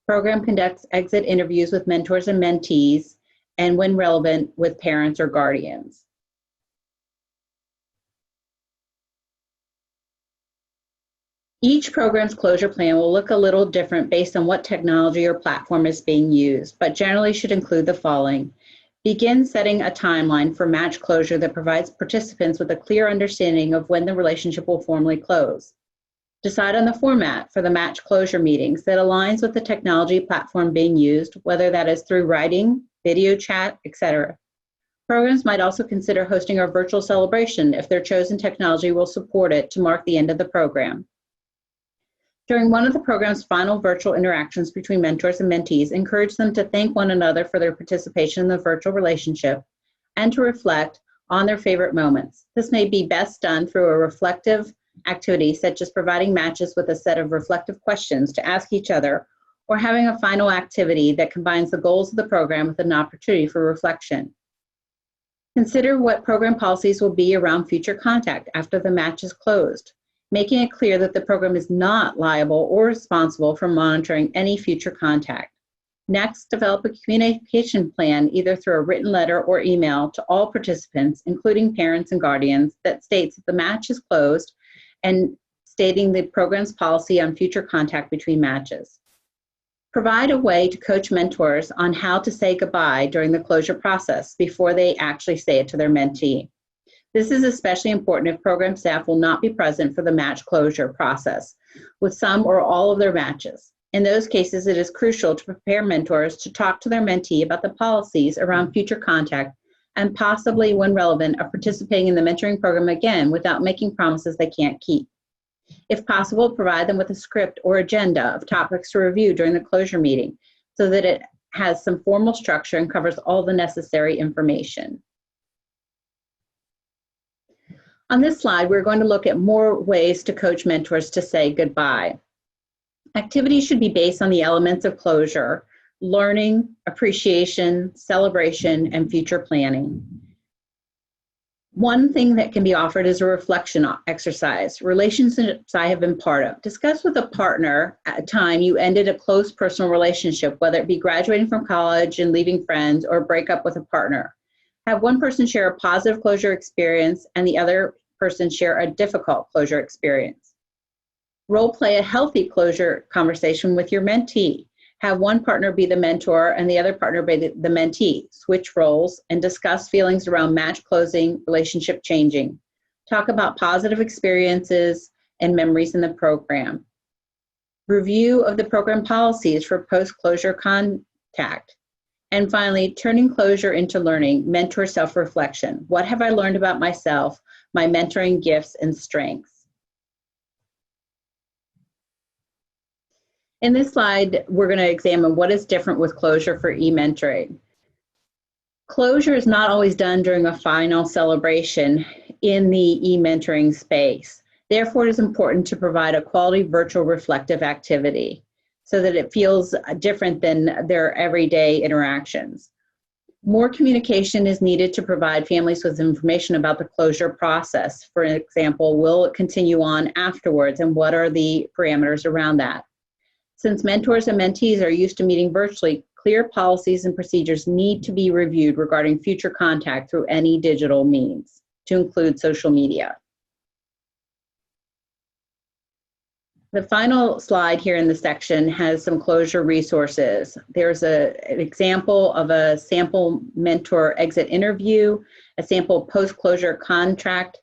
Program conducts exit interviews with mentors and mentees, and when relevant, with parents or guardians. Each program's closure plan will look a little different based on what technology or platform is being used, but generally should include the following. Begin setting a timeline for match closure that provides participants with a clear understanding of when the relationship will formally close. Decide on the format for the match closure meetings that aligns with the technology platform being used, whether that is through writing, video chat, etc. Programs might also consider hosting a virtual celebration if their chosen technology will support it to mark the end of the program. During one of the program's final virtual interactions between mentors and mentees, encourage them to thank one another for their participation in the virtual relationship and to reflect on their favorite moments. This may be best done through a reflective activity, such as providing matches with a set of reflective questions to ask each other, or having a final activity that combines the goals of the program with an opportunity for reflection. Consider what program policies will be around future contact after the match is closed, making it clear that the program is not liable or responsible for monitoring any future contact. Next, develop a communication plan either through a written letter or email to all participants, including parents and guardians, that states that the match is closed and stating the program's policy on future contact between matches. Provide a way to coach mentors on how to say goodbye during the closure process before they actually say it to their mentee. This is especially important if program staff will not be present for the match closure process with some or all of their matches. In those cases, it is crucial to prepare mentors to talk to their mentee about the policies around future contact and possibly, when relevant, of participating in the mentoring program again without making promises they can't keep. If possible, provide them with a script or agenda of topics to review during the closure meeting so that it has some formal structure and covers all the necessary information. On this slide, we're going to look at more ways to coach mentors to say goodbye. Activities should be based on the elements of closure: learning, appreciation, celebration, and future planning. One thing that can be offered is a reflection exercise. Relationships I have been part of. Discuss with a partner at a time you ended a close personal relationship, whether it be graduating from college and leaving friends or break up with a partner. Have one person share a positive closure experience and the other person share a difficult closure experience. Role play a healthy closure conversation with your mentee. Have one partner be the mentor and the other partner be the mentee. Switch roles and discuss feelings around match closing, relationship changing. Talk about positive experiences and memories in the program. Review of the program policies for post-closure contact. And finally, turning closure into learning, mentor self-reflection. What have I learned about myself, my mentoring gifts and strengths? In this slide, we're going to examine what is different with closure for e-mentoring. Closure is not always done during a final celebration in the e-mentoring space. Therefore, it is important to provide a quality virtual reflective activity so that it feels different than their everyday interactions. More communication is needed to provide families with information about the closure process. For example, will it continue on afterwards, and what are the parameters around that? Since mentors and mentees are used to meeting virtually, clear policies and procedures need to be reviewed regarding future contact through any digital means, to include social media. The final slide here in the section has some closure resources. There's an example of a sample mentor exit interview, a sample post-closure contact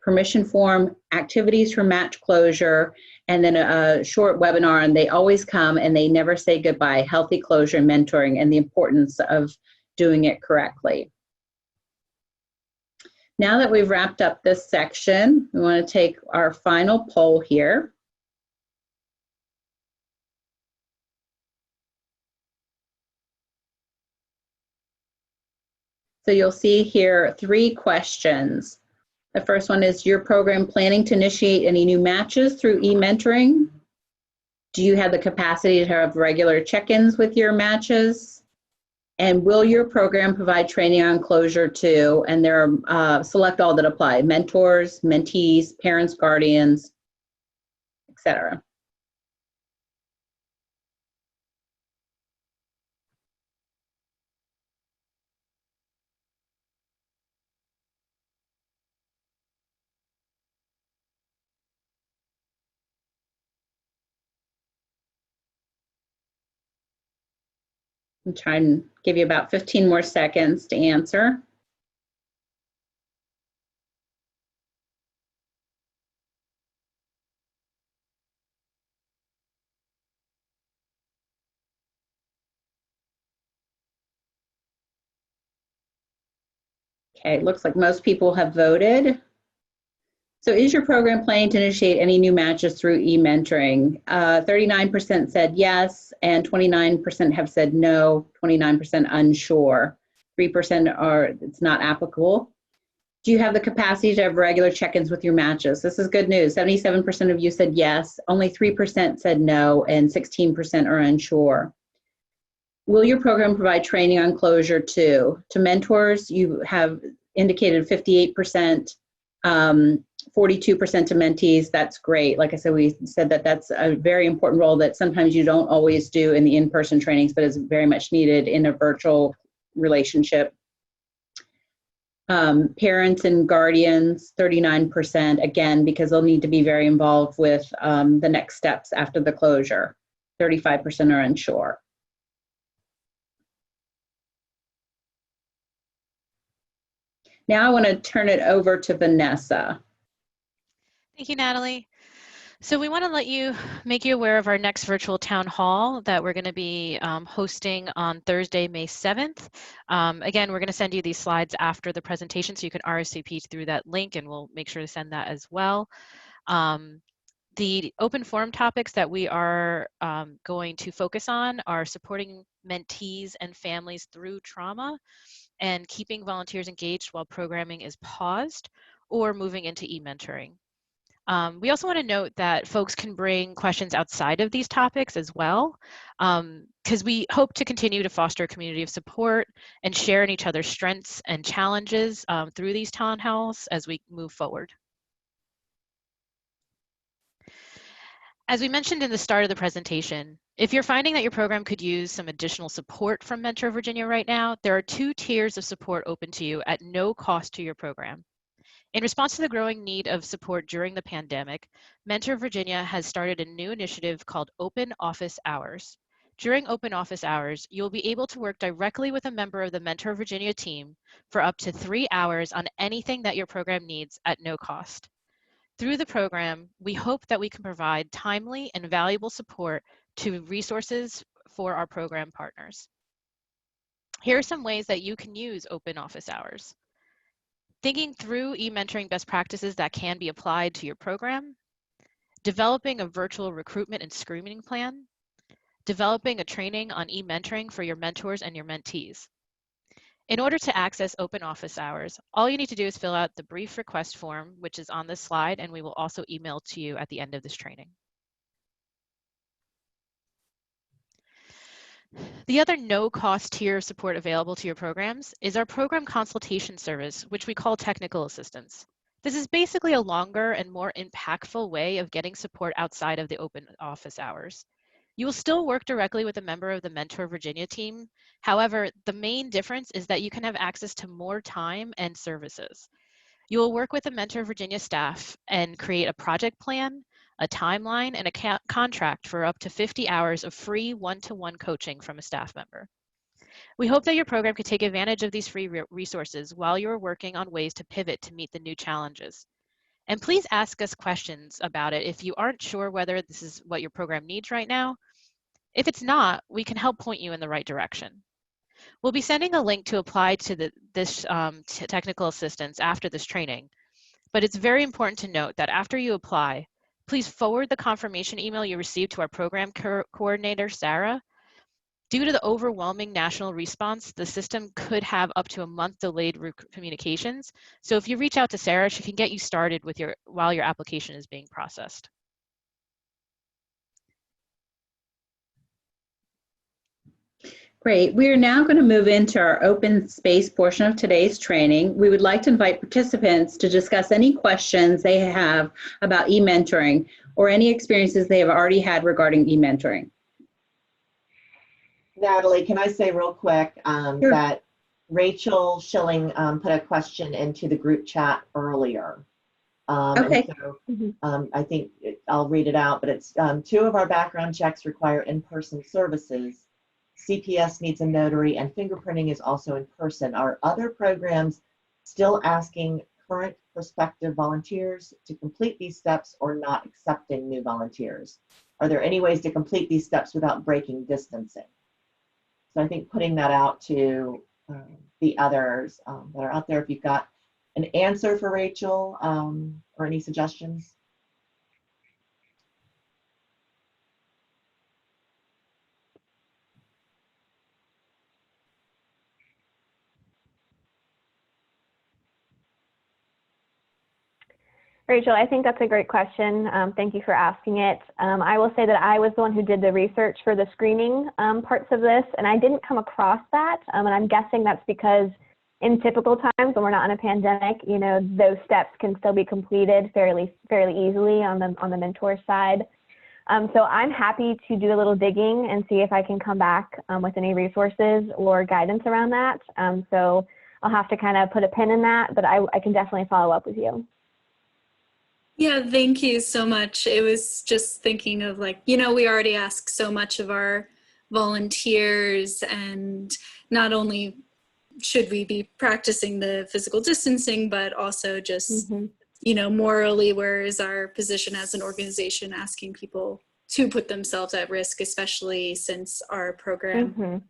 permission form, activities for match closure, and then a short webinar, and they always come and they never say goodbye, healthy closure and mentoring, and the importance of doing it correctly. Now that we've wrapped up this section, we want to take our final poll here. So you'll see here 3 questions. The first one is, your program planning to initiate any new matches through e-mentoring? Do you have the capacity to have regular check-ins with your matches? And will your program provide training on closure to, and there are, select all that apply, mentors, mentees, parents, guardians, etc. I'm trying to give you about 15 more seconds to answer. Okay, it looks like most people have voted. So is your program planning to initiate any new matches through e-mentoring? 39% said yes, and 29% have said no, 29% unsure. 3% are, it's not applicable. Do you have the capacity to have regular check-ins with your matches? This is good news. 77% of you said yes, only 3% said no, and 16% are unsure. Will your program provide training on closure too? To mentors, you have indicated 58%, 42% to mentees. That's great. Like I said, we said that that's a very important role that sometimes you don't always do in the in-person trainings, but is very much needed in a virtual relationship. Parents and guardians, 39%, again, because they'll need to be very involved with the next steps after the closure. 35% are unsure. Now I want to turn it over to Vanessa. Thank you, Natalie. So we want to make you aware of our next virtual town hall that we're going to be hosting on Thursday, May 7th. Again, we're going to send you these slides after the presentation so you can RSVP through that link, and we'll make sure to send that as well. The open forum topics that we are going to focus on are supporting mentees and families through trauma and keeping volunteers engaged while programming is paused or moving into e-mentoring. We also want to note that folks can bring questions outside of these topics as well, because we hope to continue to foster a community of support and share in each other's strengths and challenges through these town halls as we move forward. As we mentioned in the start of the presentation, if you're finding that your program could use some additional support from Mentor Virginia right now, there are 2 tiers of support open to you at no cost to your program. In response to the growing need of support during the pandemic, Mentor Virginia has started a new initiative called Open Office Hours. During Open Office Hours, you'll be able to work directly with a member of the Mentor Virginia team for up to 3 hours on anything that your program needs at no cost. Through the program, we hope that we can provide timely and valuable support to resources for our program partners. Here are some ways that you can use Open Office Hours. Thinking through e-mentoring best practices that can be applied to your program, developing a virtual recruitment and screening plan, developing a training on e-mentoring for your mentors and your mentees. In order to access Open Office Hours, all you need to do is fill out the brief request form, which is on this slide, and we will also email to you at the end of this training. The other no-cost tier of support available to your programs is our program consultation service, which we call technical assistance. This is basically a longer and more impactful way of getting support outside of the Open Office Hours. You will still work directly with a member of the Mentor Virginia team. However, the main difference is that you can have access to more time and services. You will work with the Mentor Virginia staff and create a project plan, a timeline, and a contract for up to 50 hours of free one-to-one coaching from a staff member. We hope that your program could take advantage of these free resources while you're working on ways to pivot to meet the new challenges. And please ask us questions about it if you aren't sure whether this is what your program needs right now. If it's not, we can help point you in the right direction. We'll be sending a link to apply to this technical assistance after this training, but it's very important to note that after you apply, please forward the confirmation email you received to our program coordinator, Sarah. Due to the overwhelming national response, the system could have up to a month delayed communications. So if you reach out to Sarah, she can get you started with while your application is being processed. Great. We are now going to move into our open space portion of today's training. We would like to invite participants to discuss any questions they have about e-mentoring or any experiences they have already had regarding e-mentoring. Natalie, can I say real quick Sure. that Rachel Schilling put a question into the group chat earlier. Okay. And so I think I'll read it out, but it's 2 of our background checks require in-person services. CPS needs a notary and fingerprinting is also in person. Are other programs still asking current prospective volunteers to complete these steps or not accepting new volunteers? Are there any ways to complete these steps without breaking distancing? So I think putting that out to the others that are out there, if you've got an answer for Rachel or any suggestions. Rachel, I think that's a great question. Thank you for asking it. I will say that I was the one who did the research for the screening parts of this, and I didn't come across that. And I'm guessing that's because in typical times when we're not in a pandemic, you know, those steps can still be completed fairly easily on the mentor side. So I'm happy to do a little digging and see if I can come back with any resources or guidance around that. So I'll have to kind of put a pin in that, but I can definitely follow up with you. Yeah, thank you so much. It was just thinking of like, you know, we already ask so much of our volunteers, and not only should we be practicing the physical distancing, but also just, you know, morally, where is our position as an organization asking people to put themselves at risk, especially since our program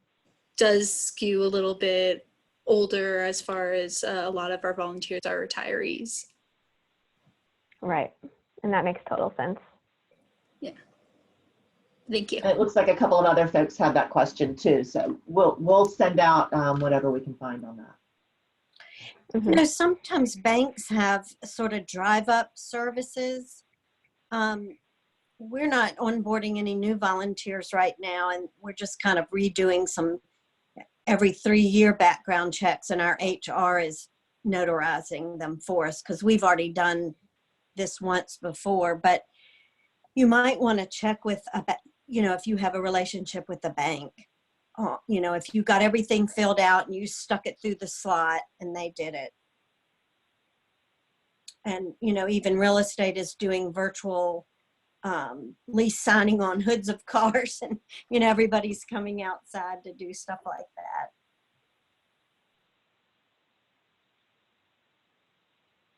does skew a little bit older as far as a lot of our volunteers are retirees. Right, and that makes total sense. Yeah, thank you. And it looks like a couple of other folks have that question too, so we'll send out whatever we can find on that. You know, sometimes banks have sort of drive-up services. We're not onboarding any new volunteers right now, and we're just kind of redoing some every 3-year background checks, and our HR is notarizing them for us because we've already done this once before. But you might want to check with, you know, if you have a relationship with the bank, you know, if you got everything filled out and you stuck it through the slot and they did it. And, you know, even real estate is doing virtual lease signing on hoods of cars, and, you know, everybody's coming outside to do stuff like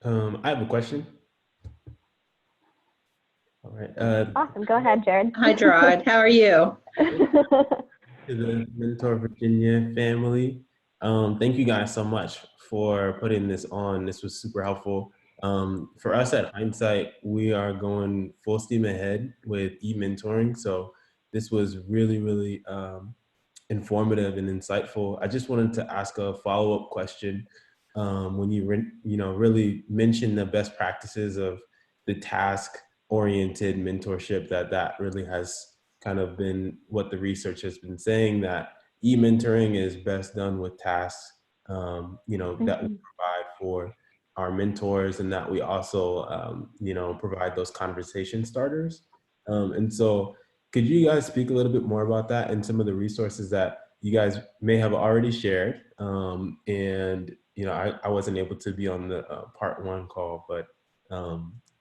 that. I have a question. All right. Awesome. Go ahead, Jared. Hi, Gerard. How are you? To the Mentor Virginia family, thank you guys so much for putting this on. This was super helpful. For us at Hindsight, we are going full steam ahead with e-mentoring. So this was really, really informative and insightful. I just wanted to ask a follow-up question. When you really mentioned the best practices of the task-oriented mentorship, that really has kind of been what the research has been saying, that e-mentoring is best done with tasks, you know, that we provide for our mentors, and that we also, you know, provide those conversation starters. And so could you guys speak a little bit more about that and some of the resources that you guys may have already shared? And, you know, I wasn't able to be on the part 1 call, but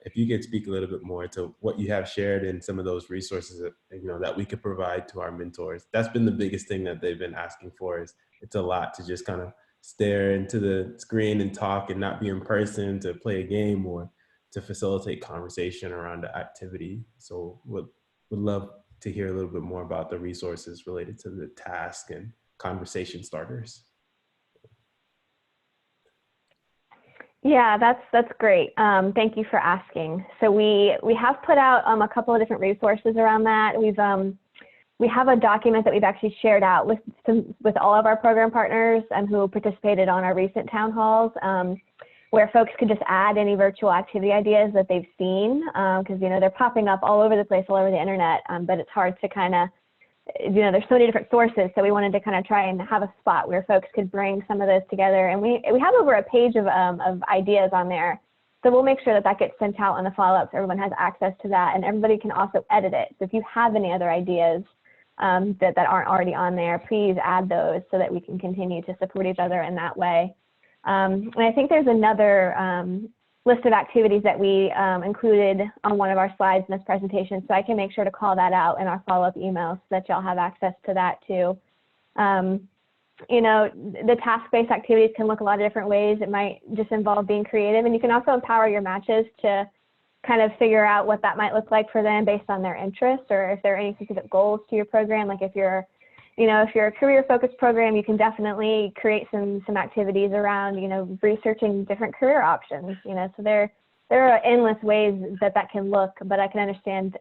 if you could speak a little bit more to what you have shared and some of those resources that, you know, that we could provide to our mentors. That's been the biggest thing that they've been asking for. Is it's a lot to just kind of stare into the screen and talk and not be in person to play a game or to facilitate conversation around the activity. So would love to hear a little bit more about the resources related to the task and conversation starters. Yeah, that's great. Thank you for asking. So we have put out a couple of different resources around that. We have a document that we've actually shared out with all of our program partners who participated on our recent town halls, where folks could just add any virtual activity ideas that they've seen, because you know they're popping up all over the place, all over the internet. But it's hard to kind of there's so many different sources, so we wanted to kind of try and have a spot where folks could bring some of those together. And we have over a page of ideas on there. So we'll make sure that gets sent out in the follow-up so everyone has access to that, and everybody can also edit it. So if you have any other ideas that aren't already on there, please add those so that we can continue to support each other in that way. And I think there's another list of activities that we included on one of our slides in this presentation, so I can make sure to call that out in our follow-up emails so that y'all have access to that too. The task-based activities can look a lot of different ways. It might just involve being creative, and you can also empower your matches to kind of figure out what that might look like for them based on their interests, or if there are any specific goals to your program. Like if you're a career-focused program, you can definitely create some activities around, researching different career options. So there are endless ways that can look, but I can understand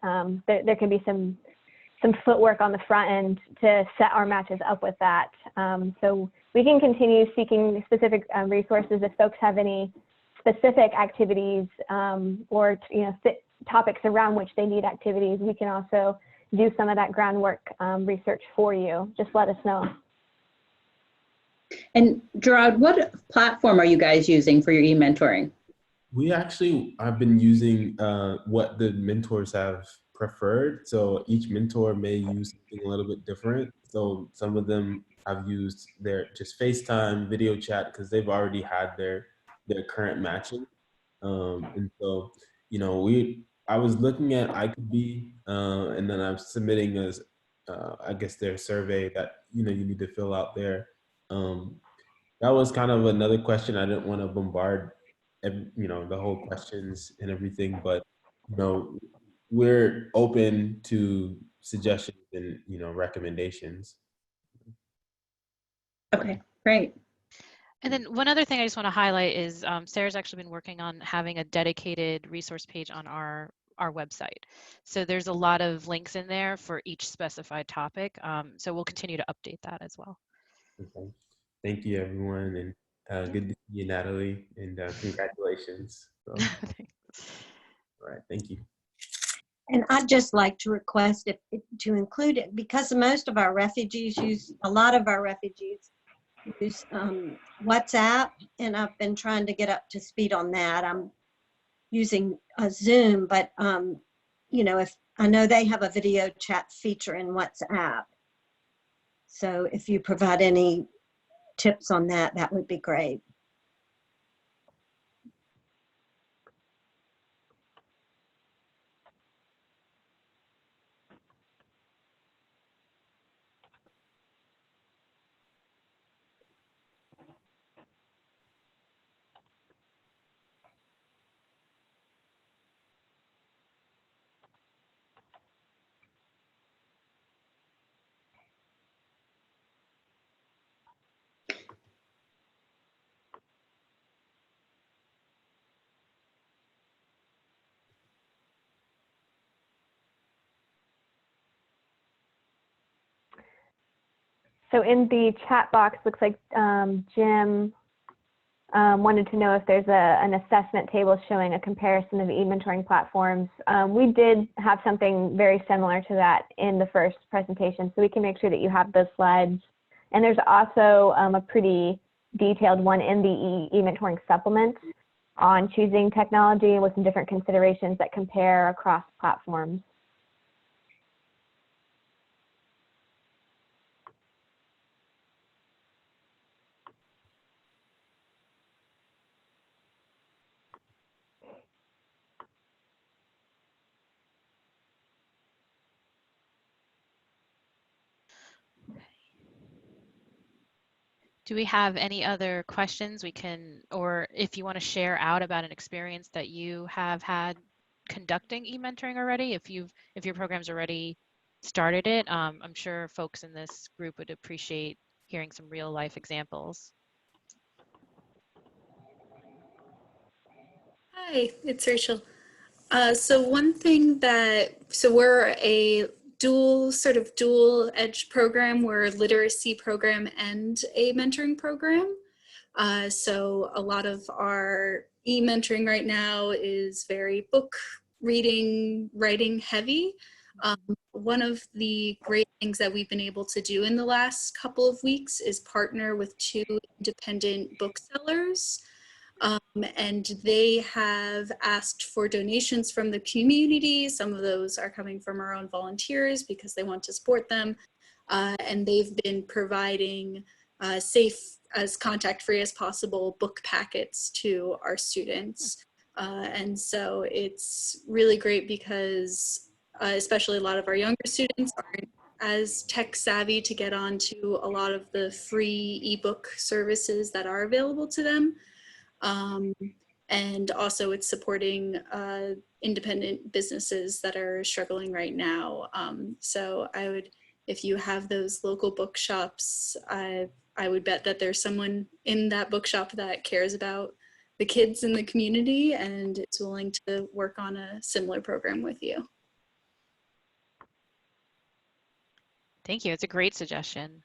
there can be some footwork on the front end to set our matches up with that. So we can continue seeking specific resources if folks have any specific activities or topics around which they need activities. We can also do some of that groundwork research for you. Just let us know. And Gerard, what platform are you guys using for your e-mentoring? I've been using what the mentors have preferred. So each mentor may use something a little bit different. So some of them have used their just FaceTime video chat because they've already had their current matching. And so, I was looking at iCould, and then I'm submitting I guess their survey that, you need to fill out there. That was kind of another question. I didn't want to bombard, the whole questions and everything, but, we're open to suggestions and, recommendations. Okay, great. And then one other thing I just want to highlight is Sarah's actually been working on having a dedicated resource page on our website. So there's a lot of links in there for each specified topic. So we'll continue to update that as well. Okay. Thank you, everyone, and good to see you, Natalie, and congratulations. So, all right, thank you. And I'd just like to request to include it, because most of our refugees use WhatsApp, and I've been trying to get up to speed on that. I'm using a Zoom, but if I know they have a video chat feature in WhatsApp. So if you provide any tips on that, that would be great. So in the chat box, looks like Jim wanted to know if there's an assessment table showing a comparison of e-mentoring platforms. We did have something very similar to that in the first presentation, so we can make sure that you have those slides. And there's also a pretty detailed one in the e-mentoring supplement on choosing technology with some different considerations that compare across platforms. Do we have any other questions we can, or if you want to share out about an experience that you have had conducting e-mentoring already, if your program's already started it, I'm sure folks in this group would appreciate hearing some real life examples. Hi, it's Rachel. So one thing so we're a dual edge program. We're a literacy program and a mentoring program. So a lot of our e-mentoring right now is very book reading, writing heavy. One of the great things that we've been able to do in the last couple of weeks is partner with 2 independent booksellers. And they have asked for donations from the community. Some of those are coming from our own volunteers because they want to support them. And they've been providing safe, as contact-free as possible, book packets to our students. And so it's really great because especially a lot of our younger students aren't as tech savvy to get onto a lot of the free ebook services that are available to them. And also it's supporting independent businesses that are struggling right now. So I would, if you have those local bookshops, I would bet that there's someone in that bookshop that cares about the kids in the community and is willing to work on a similar program with you. Thank you. It's a great suggestion.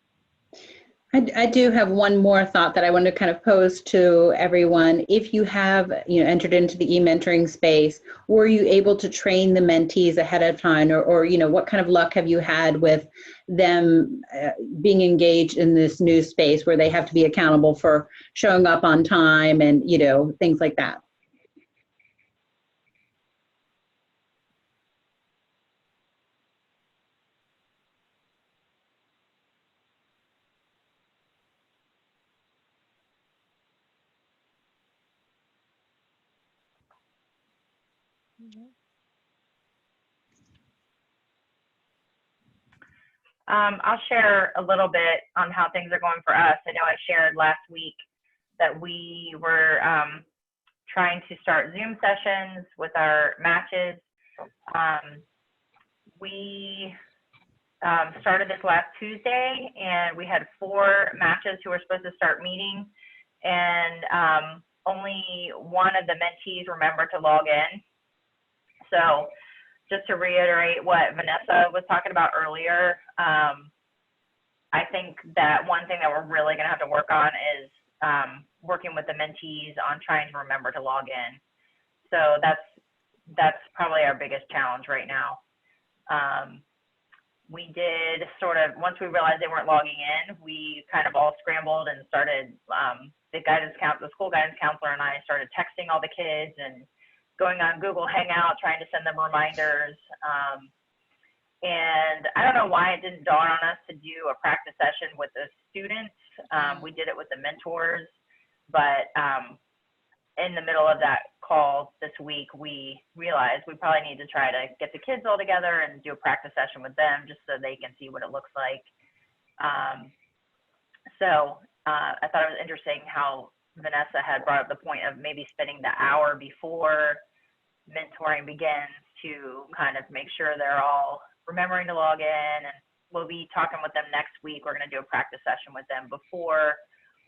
I do have one more thought that I want to kind of pose to everyone. If you have, entered into the e-mentoring space, were you able to train the mentees ahead of time, or what kind of luck have you had with them being engaged in this new space where they have to be accountable for showing up on time and, things like that? I'll share a little bit on how things are going for us. I know I shared last week that we were trying to start Zoom sessions with our matches. We started this last Tuesday, and we had 4 matches who were supposed to start meeting, and only one of the mentees remembered to log in. So just to reiterate what Vanessa was talking about earlier, I think that one thing that we're really going to have to work on is working with the mentees on trying to remember to log in. So that's probably our biggest challenge right now. We did sort of, once we realized they weren't logging in, we kind of all scrambled and started, the school guidance counselor and I started texting all the kids and going on Google Hangout, trying to send them reminders. And I don't know why it didn't dawn on us to do a practice session with the students. We did it with the mentors, but in the middle of that call this week, we realized we probably need to try to get the kids all together and do a practice session with them just so they can see what it looks like. So I thought it was interesting how Vanessa had brought up the point of maybe spending the hour before mentoring begins to kind of make sure they're all remembering to log in. And we'll be talking with them next week. We're going to do a practice session with them before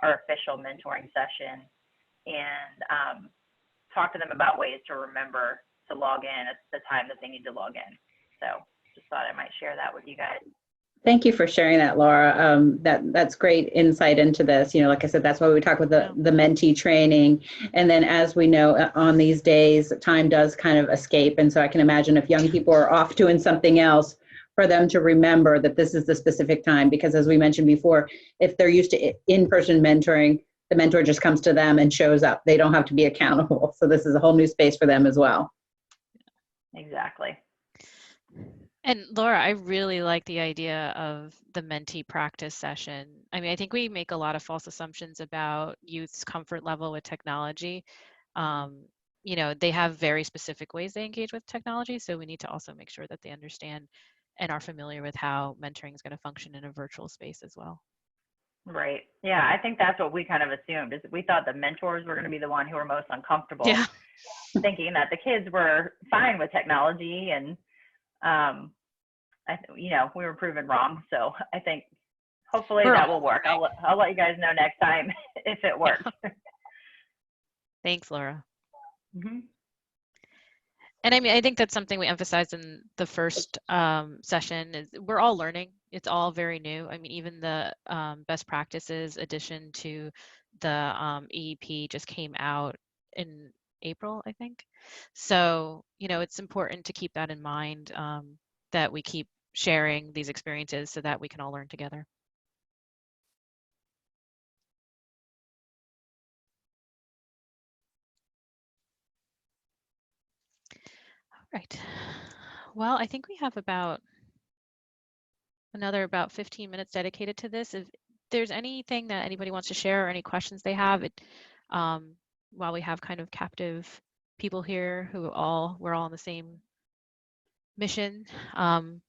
our official mentoring session and talk to them about ways to remember to log in at the time that they need to log in. So just thought I might share that with you guys. Thank you for sharing that, Laura. That's great insight into this. Like I said, that's why we talk with the mentee training. And then as we know, on these days, time does kind of escape. And so I can imagine if young people are off doing something else, for them to remember that this is the specific time. Because as we mentioned before, if they're used to in-person mentoring, the mentor just comes to them and shows up. They don't have to be accountable. So this is a whole new space for them as well. Exactly. And Laura, I really like the idea of the mentee practice session. I mean, I think we make a lot of false assumptions about youth's comfort level with technology. They have very specific ways they engage with technology, so we need to also make sure that they understand and are familiar with how mentoring is going to function in a virtual space as well. Right. Yeah, I think that's what we kind of assumed, is we thought the mentors were going to be the one who were most uncomfortable, thinking that the kids were fine with technology, and we were proven wrong. So I think hopefully that will work. I'll let you guys know next time if it works. Thanks, Laura. Mm-hmm. And I mean, I think that's something we emphasized in the first session is we're all learning. It's all very new. I mean, even the best practices addition to the EEP just came out in April, I think. So, it's important to keep that in mind. that we keep sharing these experiences so that we can all learn together. All right. Well, I think we have about 15 minutes dedicated to this. If there's anything that anybody wants to share or any questions they have, while we have kind of captive people here who we're all on the same mission,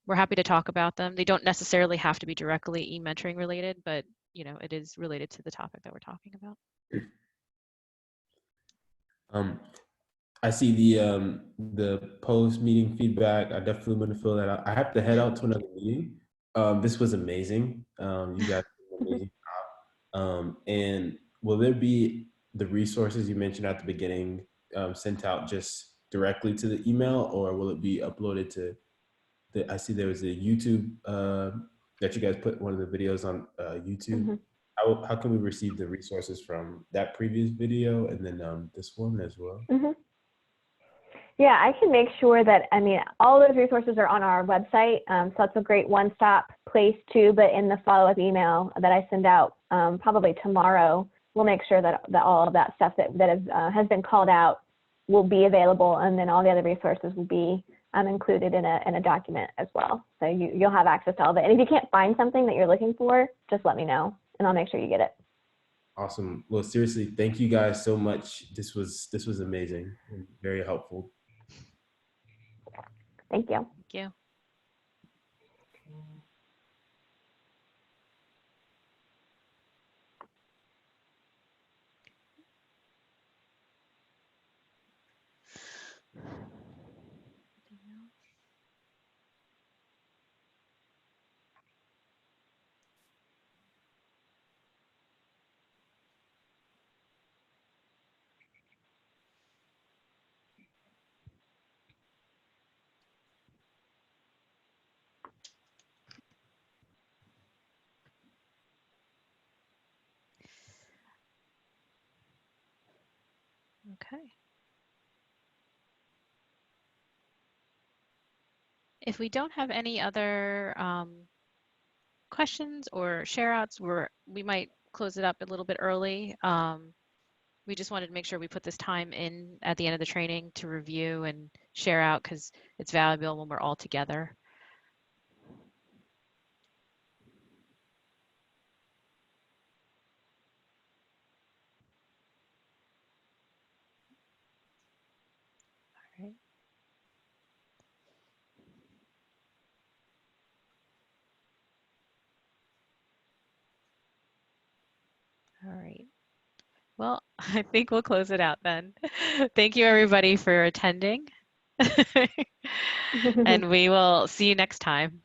we're happy to talk about them. They don't necessarily have to be directly e-mentoring related, but it is related to the topic that we're talking about. I see the post meeting feedback. I definitely want to fill that out. I have to head out to another meeting. This was amazing. You guys did an amazing job. And will there be the resources you mentioned at the beginning sent out just directly to the email, or will it be uploaded to I see there was a YouTube that you guys put one of the videos on YouTube. How can we receive the resources from that previous video and then this one as well? Yeah, I can make sure that, all those resources are on our website. So that's a great one-stop place too, but in the follow-up email that I send out probably tomorrow, we'll make sure that all of that stuff that has been called out will be available, and then all the other resources will be included in a document as well. So you'll have access to all of it. And if you can't find something that you're looking for, just let me know and I'll make sure you get it. Awesome. Well, seriously, thank you guys so much. This was amazing and very helpful. Thank you. Thank you. Okay. If we don't have any other questions or share outs, we might close it up a little bit early. We just wanted to make sure we put this time in at the end of the training to review and share out because it's valuable when we're all together. All right. All right. Well, I think we'll close it out then. Thank you everybody for attending. And we will see you next time.